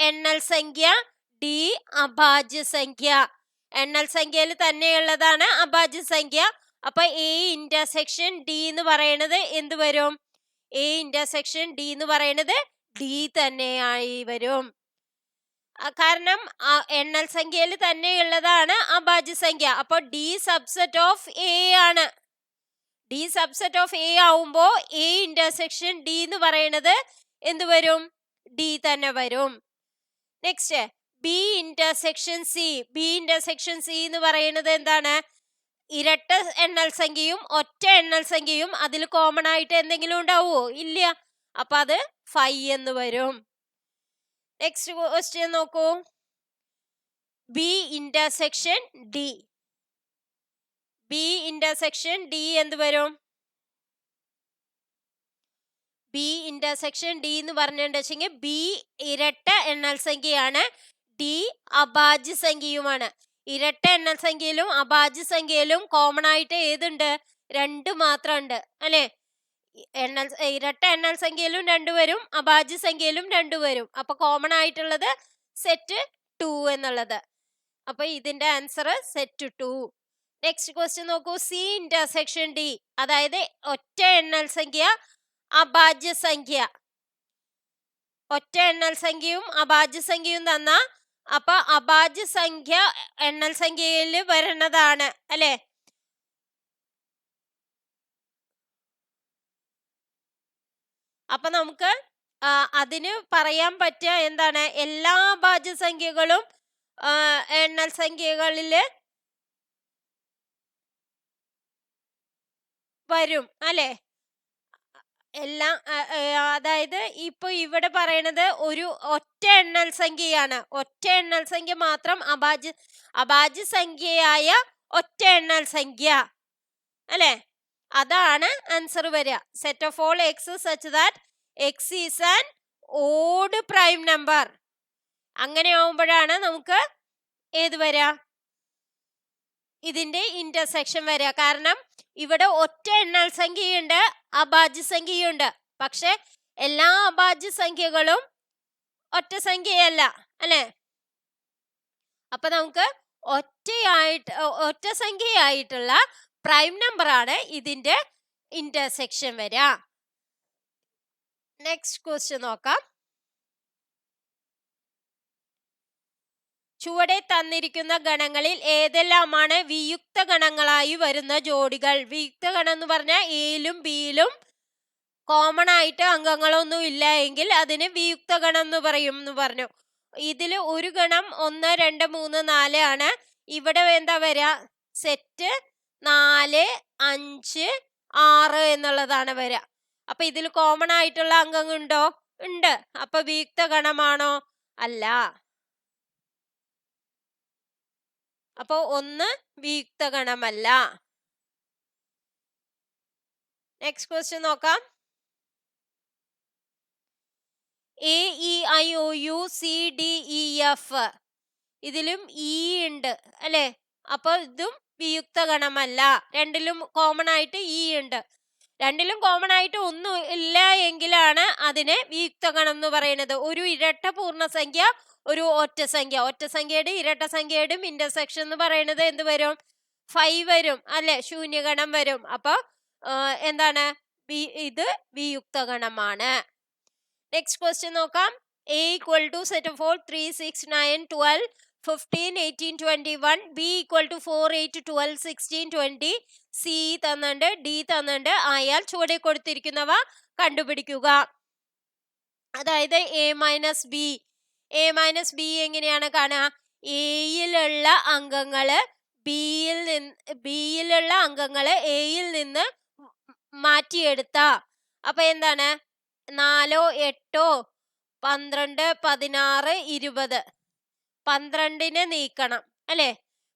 എണ്ണൽ സംഖ്യ, ഡി അഭാജ്യ സംഖ്യ. എണ്ണൽ സംഖ്യയിൽ തന്നെയുള്ളതാണ് അഭാജ്യ സംഖ്യ. അപ്പൊ എ ഇന്റർസെക്ഷൻ ഡി എന്ന് പറയുന്നത് എന്ത് വരും? എ ഇന്റർസെക്ഷൻ ഡി എന്ന് പറയുന്നത് ഡി തന്നെയായി വരും. കാരണം എണ്ണൽ സംഖ്യയിൽ തന്നെയുള്ളതാണ് അഭാജ്യ സംഖ്യ. അപ്പൊ ഡി സബ്സെറ്റ് ഓഫ് എ ആണ്. ഡി സബ്സെറ്റ് ഓഫ് എ ആവുമ്പോ എ ഇന്റർസെക്ഷൻ ഡി എന്ന് പറയുന്നത് എന്ത് വരും? ഡി തന്നെ വരും. Next B intersection C. B intersection C എന്ന് പറയുന്നത് എന്താണ്? ഇരട്ട എണ്ണൽ സംഖ്യയും ഒറ്റ എണ്ണൽ സംഖ്യയും. അതിൽ കോമൺ ആയിട്ട് എന്തെങ്കിലും ഉണ്ടാവുമോ? ഇല്ല. അപ്പൊ അത് 5 എന്ന് വരും. നെക്സ്റ്റ് ക്വസ്റ്റ്യൻ നോക്കൂ. B intersection D. B intersection D എന്ത് വരും? ബി ഇന്റർസെക്ഷൻ ഡി എന്ന് പറഞ്ഞിട്ടുണ്ടെങ്കിൽ ബി ഇരട്ട എണ്ണൽ സംഖ്യയാണ്, ഡി അഭാജ്യ സംഖ്യയുമാണ്. ഇരട്ട എണ്ണൽ സംഖ്യയിലും അഭാജ്യ സംഖ്യയിലും കോമൺ ആയിട്ട് ഏതുണ്ട്? 2 മാത്രം ഉണ്ട് അല്ലെ. ഇരട്ട എണ്ണൽ സംഖ്യയിലും 2 വരും, അഭാജ്യ സംഖ്യയിലും 2 വരും. അപ്പൊ കോമൺ ആയിട്ടുള്ളത് സെറ്റ് 2 എന്നുള്ളത്. അപ്പൊ ഇതിന്റെ ആൻസർ സെറ്റ് 2. നെക്സ്റ്റ് ക്വസ്റ്റ്യൻ നോക്കൂ. സി ഇന്റർസെക്ഷൻ ഡി, അതായത് ഒറ്റ എണ്ണൽ സംഖ്യ അഭാജ്യ സംഖ്യ. ഒറ്റ എണ്ണൽ സംഖ്യയും അഭാജ്യ സംഖ്യയും തന്ന അപ്പൊ അഭാജ്യ സംഖ്യ എണ്ണൽ സംഖ്യയിൽ വരുന്നതാണ് അല്ലെ. അപ്പൊ നമുക്ക് അതിന് പറയാൻ പറ്റുക എന്താണ്? എല്ലാ അഭാജ്യ സംഖ്യകളും എണ്ണൽ സംഖ്യകളില് വരും അല്ലെ. എല്ലാം അതായത് ഇപ്പൊ ഇവിടെ പറയണത് ഒരു ഒറ്റ എണ്ണൽ സംഖ്യയാണ്. ഒറ്റ എണ്ണൽ സംഖ്യ മാത്രം അഭാജ്യ സംഖ്യയായ ഒറ്റ എണ്ണൽ സംഖ്യ അല്ലെ. അതാണ് ആൻസർ വരിക. Set of all X such that X is an odd prime number. അങ്ങനെ ആവുമ്പോഴാണ് നമുക്ക് ഏത് വരിക? ഇതിന്റെ ഇന്റർസെക്ഷൻ വരിക. കാരണം ഇവിടെ ഒറ്റ എണ്ണൽ സംഖ്യയുണ്ട്, അഭാജ്യ സംഖ്യയുണ്ട്. പക്ഷെ എല്ലാ അഭാജ്യ സംഖ്യകളും ഒറ്റ സംഖ്യയല്ല അല്ലെ. അപ്പൊ നമുക്ക് ഒറ്റ സംഖ്യയായിട്ടുള്ള പ്രൈം നമ്പർ ആണ് ഇതിന്റെ ഇന്റർസെക്ഷൻ വരിക. നെക്സ്റ്റ് ക്വസ്റ്റ്യൻ നോക്കാം. ചുവടെ തന്നിരിക്കുന്ന ഗണങ്ങളിൽ ഏതെല്ലാമാണ് വിയുക്ത ഗണങ്ങളായി വരുന്ന ജോഡികൾ? വിയുക്ത ഗണം എന്ന് പറഞ്ഞാൽ എയിലും ബിയിലും കോമൺ ആയിട്ട് അംഗങ്ങളൊന്നും ഇല്ല എങ്കിൽ അതിന് വിയുക്ത ഗണം എന്ന് പറയും എന്ന് പറഞ്ഞു. ഇതില് ഒരു ഗണം 1, 2, 3, 4 ആണ്. ഇവിടെ എന്താ വരിക? സെറ്റ് 4, 5, 6 എന്നുള്ളതാണ് വരിക. അപ്പൊ ഇതിൽ കോമൺ ആയിട്ടുള്ള അംഗങ്ങളുണ്ടോ? ഉണ്ട്. അപ്പൊ വിയുക്ത ഗണമാണോ? അല്ല. അപ്പൊ 1 വിയുക്ത ഗണമല്ല. നെക്സ്റ്റ് ക്വസ്റ്റ്യൻ നോക്കാം. A E I O U C D E F, ഇതിലും ഇ ഉണ്ട് അല്ലെ. അപ്പൊ ഇതും വിയുക്ത ഗണമല്ല. രണ്ടിലും കോമൺ ആയിട്ട് ഇ ഉണ്ട്. രണ്ടിലും കോമൺ ആയിട്ട് ഒന്നും ഇല്ല എങ്കിലാണ് അതിനെ വിയുക്ത ഗണം എന്ന് പറയുന്നത്. ഒരു ഇരട്ട പൂർണ്ണസംഖ്യ, ഒരു ഒറ്റ സംഖ്യ. ഒറ്റ സംഖ്യയുടെ ഇരട്ട സംഖ്യയുടെയും ഇന്റർസെക്ഷൻ എന്ന് പറയുന്നത് എന്ത് വരും? 5 വരും അല്ലെ, ശൂന്യഗണം വരും. അപ്പൊ എന്താണ്? ഇത് വിയുക്ത ഗണമാണ്. നെക്സ്റ്റ് ക്വസ്റ്റ്യൻ നോക്കാം. A equal to set of all 3, 6, 9, 12, 15, 18, 21. B equal to 4, 8, 12, 16, 20. C തന്നുണ്ട്, ഡി തന്നുണ്ട്. ആയാൽ ചുവടെ കൊടുത്തിരിക്കുന്നവ കണ്ടുപിടിക്കുക. അതായത് A minus B. A minus B എങ്ങനെയാണ് കാണുക? എയിലുള്ള അംഗങ്ങള് ബിയിലുള്ള അംഗങ്ങള് എയിൽ നിന്ന് മാറ്റിയെടുത്ത. അപ്പൊ എന്താണ്? 4, 8, 12, 16, 20. 12നെ നീക്കണം അല്ലെ.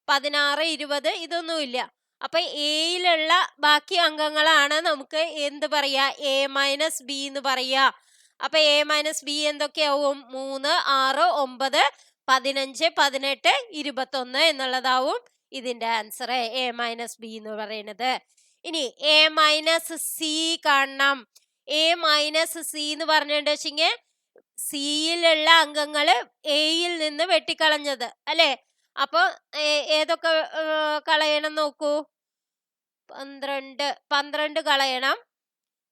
16, 20 ഇതൊന്നുമില്ല. അപ്പൊ എയിലുള്ള ബാക്കി അംഗങ്ങളാണ് നമുക്ക് എന്ത് പറയാ? എ മൈനസ് ബി എന്ന് പറയാ. അപ്പൊ എ മൈനസ് ബി എന്തൊക്കെയാവും? 3, 6, 9, 15, 18, 21 എന്നുള്ളതാവും ഇതിന്റെ ആൻസർ. എ മൈനസ് ബി എന്ന് പറയുന്നത്. ഇനി എ മൈനസ് സി കാണണം. എ മൈനസ് സി എന്ന് പറഞ്ഞിട്ടുണ്ടെങ്കിൽ സിയിലുള്ള അംഗങ്ങള് എയിൽ നിന്ന് വെട്ടിക്കളഞ്ഞത് അല്ലെ. അപ്പൊ ഏതൊക്കെ കളയണം നോക്കൂ. 12 കളയണം.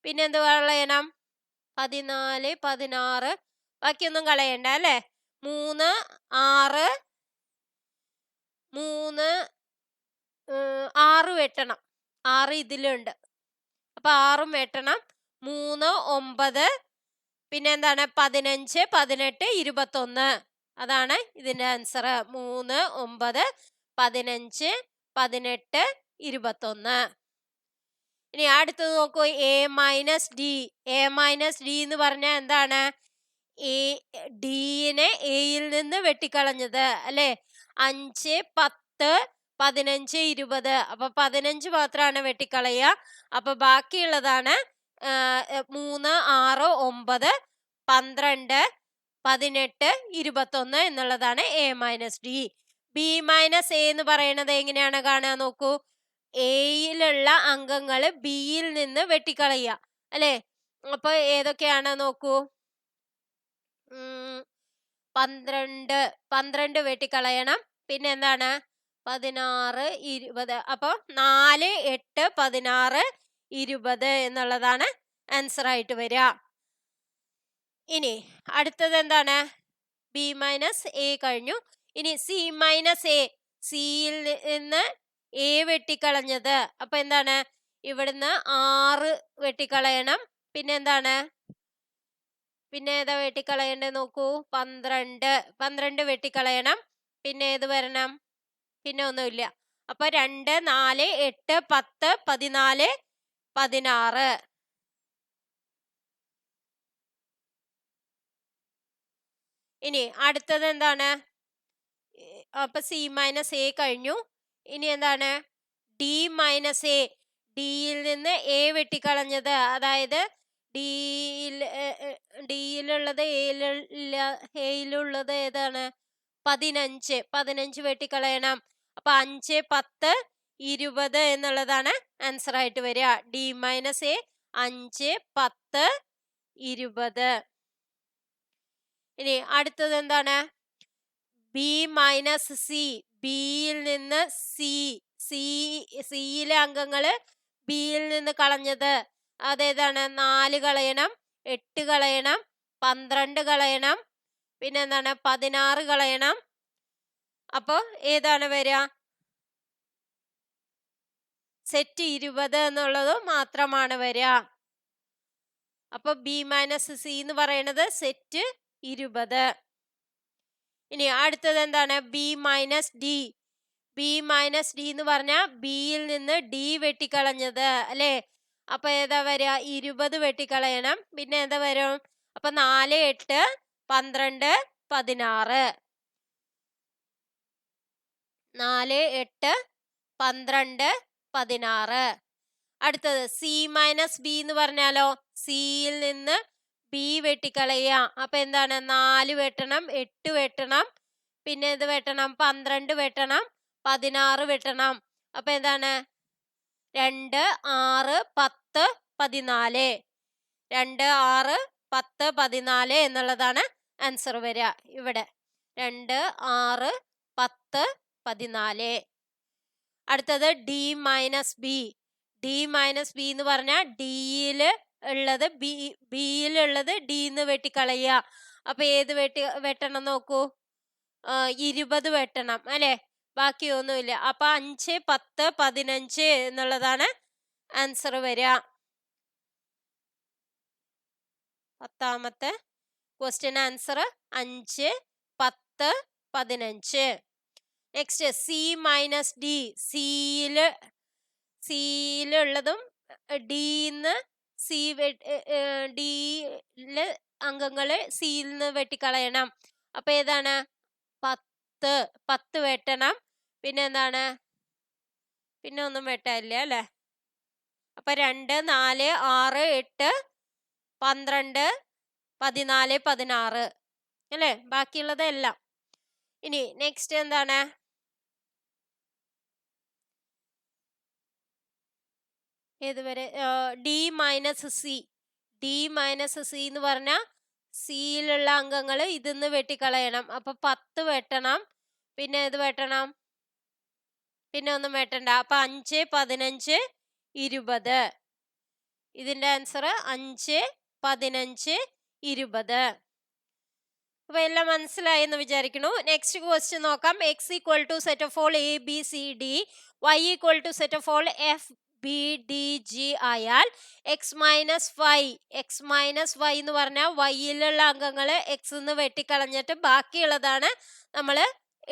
പിന്നെന്ത് കളയണം? 14, 16, ബാക്കിയൊന്നും കളയണ്ട അല്ലെ. 3, 6, 6 വെട്ടണം. 6 ഇതിലുണ്ട്. അപ്പൊ 6ഉം വെട്ടണം. 3, 9, പിന്നെ എന്താണ്? 15, 18, 21. അതാണ് ഇതിന്റെ ആൻസർ. 3, 9, 15, 18, 21. ഇനി അടുത്തത് നോക്കൂ. A minus D. A minus D എന്ന് പറഞ്ഞാൽ എന്താണ്? ഡിനെ എയിൽ നിന്ന് വെട്ടിക്കളഞ്ഞത് അല്ലെ. 5, 10, 15, 20. അപ്പൊ 15 മാത്രമാണ് വെട്ടിക്കളയുക. അപ്പൊ ബാക്കിയുള്ളതാണ് 3, 6, 9, 12, 18, 21 എന്നുള്ളതാണ് A minus D. B minus A എന്ന് പറയുന്നത് എങ്ങനെയാണ് കാണുക നോക്കൂ. എയിലുള്ള അംഗങ്ങൾ ബിയിൽ നിന്ന് വെട്ടിക്കളയുക അല്ലെ. അപ്പൊ ഏതൊക്കെയാണ് നോക്കൂ. 12 വെട്ടിക്കളയണം. പിന്നെ എന്താണ് 16, 20. അപ്പൊ 4, 8, 16, 20 എന്നുള്ളതാണ് ആൻസർ ആയിട്ട് വരിക. ഇനി അടുത്തത് എന്താണ്. ബി മൈനസ് എ കഴിഞ്ഞു. ഇനി സി മൈനസ് എ. സിയിൽ നിന്ന് എ വെട്ടിക്കളഞ്ഞത്. അപ്പൊ എന്താണ് ഇവിടുന്ന് 6 വെട്ടിക്കളയണം. പിന്നെ എന്താണ് പിന്നെ ഏതാ വെട്ടിക്കളയേണ്ടത് നോക്കൂ. 12 വെട്ടിക്കളയണം. പിന്നെ ഏത് വരണം. പിന്നെ ഒന്നുമില്ല. അപ്പൊ 2, 4, 8, 10, 14, 16. ഇനി അടുത്തത് എന്താണ്. അപ്പൊ സി മൈനസ് എ കഴിഞ്ഞു. ഇനി എന്താണ് ഡി മൈനസ് എ. ഡിയിൽ നിന്ന് എ വെട്ടിക്കളഞ്ഞത്. അതായത് ഡിയിലുള്ളത് എയിലുള്ളത് ഏതാണ് 15 വെട്ടിക്കളയണം. അപ്പൊ 5, 10, 20 എന്നുള്ളതാണ് ആൻസർ ആയിട്ട് വരിക. D minus A 5, 10, 20. ഇനി അടുത്തത് എന്താണ് ബി മൈനസ് സി. ബിയിൽ നിന്ന് സിയിലെ അംഗങ്ങള് ബിയിൽ നിന്ന് കളഞ്ഞത്. അതേതാണ് 4 കളയണം, 8 കളയണം, 12 കളയണം, പിന്നെ എന്താണ് 16 കളയണം. അപ്പൊ ഏതാണ് വരിക. സെറ്റ് 20 എന്നുള്ളത് മാത്രമാണ് വരിക. അപ്പൊ ബി മൈനസ് സി എന്ന് പറയുന്നത് സെറ്റ് 20. ഇനി അടുത്തത് എന്താണ് B minus D. B minus D എന്ന് പറഞ്ഞാൽ ബിയിൽ നിന്ന് ഡി വെട്ടിക്കളഞ്ഞത് അല്ലെ. അപ്പൊ ഏതാ വരിക 20 വെട്ടിക്കളയണം. പിന്നെ എന്താ വരും. അപ്പൊ 4, 8, 12, 16. 4, 8, 12, 16. അടുത്തത് സി മൈനസ് ബി എന്ന് പറഞ്ഞാലോ. സിയിൽ നിന്ന് ബി വെട്ടിക്കളയുക. അപ്പൊ എന്താണ് 4 വെട്ടണം, 8 വെട്ടണം, പിന്നെ ഇത് വെട്ടണം 12 വെട്ടണം, 16 വെട്ടണം. അപ്പൊ എന്താണ് 2, 6, 10, 14. 2, 6, 10, 14 എന്നുള്ളതാണ് ആൻസർ വരിക. ഇവിടെ 2, 6, 10, 14. അടുത്തത് D minus B. D minus B എന്ന് പറഞ്ഞാൽ ഡിയില് ഉള്ളത് ബിയിലുള്ളത് ഡിന്ന് വെട്ടിക്കളയുക. അപ്പൊ ഏത് വെട്ടണം നോക്കൂ. 20 വെട്ടണം അല്ലെ. ബാക്കി ഒന്നുമില്ല. അപ്പൊ 5, 10, 15 എന്നുള്ളതാണ് ആൻസർ വരിക. 10ാമത്തെ question answer 5, 10, 15. Next C minus D. സിയിലുള്ളതും ഡിന്ന് ഡിയിലെ അംഗങ്ങള് സിയിൽ നിന്ന് വെട്ടിക്കളയണം. അപ്പൊ ഏതാണ് 10 വെട്ടണം. പിന്നെ എന്താണ് പിന്നെ ഒന്നും വെട്ടാനില്ല അല്ലെ. അപ്പൊ 2, 4, 6, 8, 12, 14, 16 അല്ലെ. ബാക്കിയുള്ളത് എല്ലാം. ഇനി നെക്സ്റ്റ് എന്താണ് ഏതുവരെ D minus C. D minus C എന്ന് പറഞ്ഞാൽ സിയിലുള്ള അംഗങ്ങൾ ഇതിന്ന് വെട്ടിക്കളയണം. അപ്പൊ 10 വെട്ടണം. പിന്നെ ഇത് വെട്ടണം. പിന്നെ ഒന്നും വെട്ടണ്ട. അപ്പൊ 5, 15, 20. ഇതിന്റെ ആൻസർ 5, 15, 20. അപ്പൊ എല്ലാം മനസ്സിലായി എന്ന് വിചാരിക്കുന്നു. നെക്സ്റ്റ് ക്വസ്റ്റ്യൻ നോക്കാം. X equal to set of all A B C D, Y equal to set of all F B D G ആയാൽ എക്സ് മൈനസ് വൈ എന്ന് പറഞ്ഞാൽ വൈയിലുള്ള അംഗങ്ങൾ എക്സ് എന്ന് വെട്ടിക്കളഞ്ഞിട്ട് ബാക്കിയുള്ളതാണ് നമ്മൾ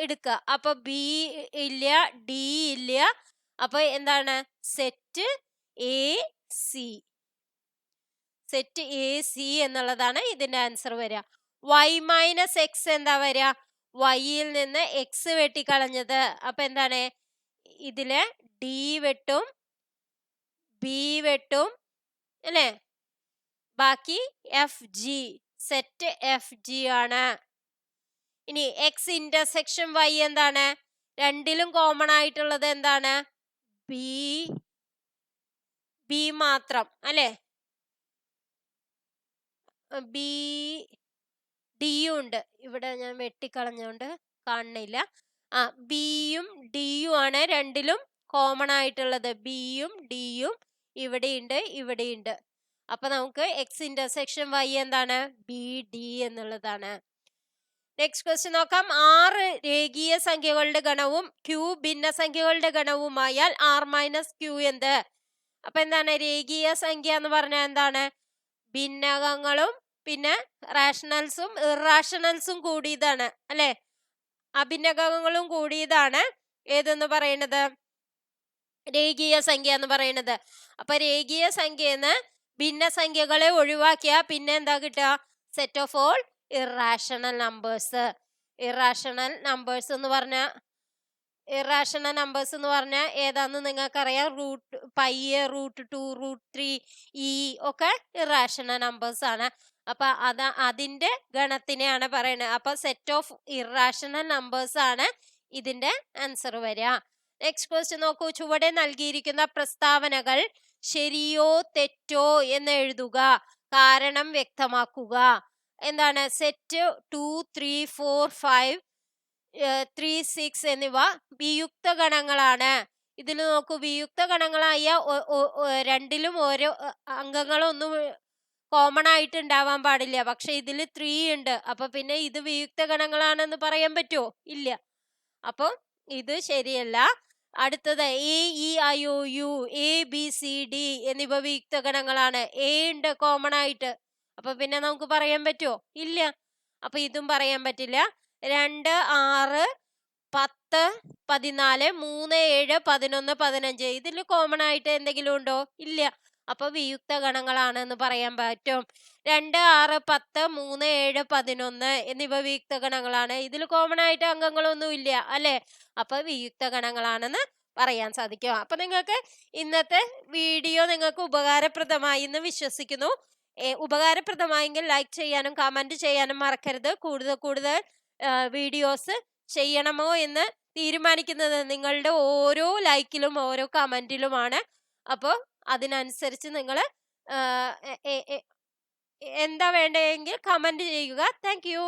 എടുക്കുക. അപ്പൊ ബി ഇല്ല, ഡി ഇല്ല. അപ്പൊ എന്താണ് സെറ്റ് എ സി എന്നുള്ളതാണ് ഇതിന്റെ ആൻസർ വരിക. വൈ മൈനസ് എക്സ് എന്താ വരിക. വൈയിൽ നിന്ന് എക്സ് വെട്ടിക്കളഞ്ഞത്. അപ്പൊ എന്താണ് ഇതില് ഡി വെട്ടും, ബി വെട്ടും അല്ലെ. ബാക്കി F G, set F G ആണ്. ഇനി എക്സ് ഇന്റർസെക്ഷൻ വൈ എന്താണ്? രണ്ടിലും കോമൺ ആയിട്ടുള്ളത് എന്താണ്? ബി, ബി മാത്രം അല്ലെ? ബി ഡിയും ഉണ്ട്. ഇവിടെ ഞാൻ വെട്ടിക്കളഞ്ഞോണ്ട് കാണുന്നില്ല. ബിയും ഡിയും ആണ് രണ്ടിലും കോമൺ ആയിട്ടുള്ളത്. ബിയും ഡിയും ഇവിടെയുണ്ട്, ഇവിടെയുണ്ട്. അപ്പൊ നമുക്ക് എക്സ് ഇന്റർസെക്ഷൻ വൈ എന്താണ്? ബി ഡി എന്നുള്ളതാണ്. നെക്സ്റ്റ് ക്വസ്റ്റ്യൻ നോക്കാം. 6 രേഖീയ സംഖ്യകളുടെ ഗണവും ക്യൂ ഭിന്നസംഖ്യകളുടെ ഗണവുമായാൽ ആർ മൈനസ് ക്യൂ എന്ത്? അപ്പൊ എന്താണ് രേഖീയ സംഖ്യ എന്ന് പറഞ്ഞാൽ എന്താണ്? ഭിന്നകങ്ങളും പിന്നെ റാഷണൽസും ഇറാഷണൽസും കൂടിയതാണ് അല്ലെ? അഭിന്നകങ്ങളും കൂടിയതാണ് ഏതെന്ന് പറയുന്നത്? രേഖീയ സംഖ്യ എന്ന് പറയുന്നത്. അപ്പൊ രേഖീയ സംഖ്യന്ന് ഭിന്നസംഖ്യകളെ ഒഴിവാക്കിയാ പിന്നെ എന്താ കിട്ടുക? Set of all irrational numbers. Irrational numbers എന്ന് പറഞ്ഞാൽ ഏതാന്ന് നിങ്ങൾക്കറിയാം. π, √2, √3, ഈ ഒക്കെ ഇറാഷണൽ നമ്പേഴ്സ് ആണ്. അപ്പൊ അതിന്റെ ഗണത്തിനെയാണ് പറയുന്നത്. അപ്പൊ സെറ്റ് ഓഫ് ഇറാഷണൽ നമ്പേഴ്സ് ആണ് ഇതിന്റെ ആൻസർ വരിക. നെക്സ്റ്റ് ക്വസ്റ്റ്യൻ നോക്കൂ. ചുവടെ നൽകിയിരിക്കുന്ന പ്രസ്താവനകൾ ശരിയോ തെറ്റോ എന്ന് എഴുതുക, കാരണം വ്യക്തമാക്കുക. എന്താണ്? സെറ്റ് 2, 3, 4, 5, 3, 6 എന്നിവ വിയുക്ത ഗണങ്ങളാണ്. ഇതിൽ നോക്കൂ, വിയുക്ത ഗണങ്ങളായ രണ്ടിലും ഓരോ അംഗങ്ങളൊന്നും കോമൺ ആയിട്ട് ഉണ്ടാവാൻ പാടില്ല. പക്ഷെ ഇതിൽ 3 ഉണ്ട്. അപ്പൊ പിന്നെ ഇത് വിയുക്ത ഗണങ്ങളാണെന്ന് പറയാൻ പറ്റുമോ? ഇല്ല. അപ്പൊ ഇത് ശരിയല്ല. അടുത്തത് A, E, I, O, U, A, B, C, D എന്നിവ വിയുക്ത ഗണങ്ങളാണ്. എ ഉണ്ട് കോമൺ ആയിട്ട്. അപ്പൊ പിന്നെ നമുക്ക് പറയാൻ പറ്റുമോ? ഇല്ല. അപ്പൊ ഇതും പറയാൻ പറ്റില്ല. 2, 6, 10, 14, 3, 7, 11, 15 ഇതിൽ കോമൺ ആയിട്ട് എന്തെങ്കിലും ഉണ്ടോ? ഇല്ല. അപ്പൊ വിയുക്ത ഗണങ്ങളാണ് എന്ന് പറയാൻ പറ്റും. 2, 6, 10, 3, 7, 11 എന്നിവ വിയുക്ത ഗണങ്ങളാണ്. ഇതിൽ കോമൺ ആയിട്ട് അംഗങ്ങളൊന്നും ഇല്ല അല്ലെ? അപ്പൊ വിയുക്ത ഗണങ്ങളാണെന്ന് പറയാൻ സാധിക്കും. അപ്പൊ നിങ്ങൾക്ക് ഇന്നത്തെ വീഡിയോ നിങ്ങൾക്ക് ഉപകാരപ്രദമായി എന്ന് വിശ്വസിക്കുന്നു. ഉപകാരപ്രദമായെങ്കിൽ ലൈക്ക് ചെയ്യാനും കമന്റ് ചെയ്യാനും മറക്കരുത്. കൂടുതൽ വീഡിയോസ് ചെയ്യണമോ എന്ന് തീരുമാനിക്കുന്നത് നിങ്ങളുടെ ഓരോ ലൈക്കിലും ഓരോ കമന്റിലുമാണ്. അപ്പോൾ അതിനനുസരിച്ച് നിങ്ങൾ എന്താ വേണ്ടതെങ്കിൽ കമന്റ് ചെയ്യുക. Thank you.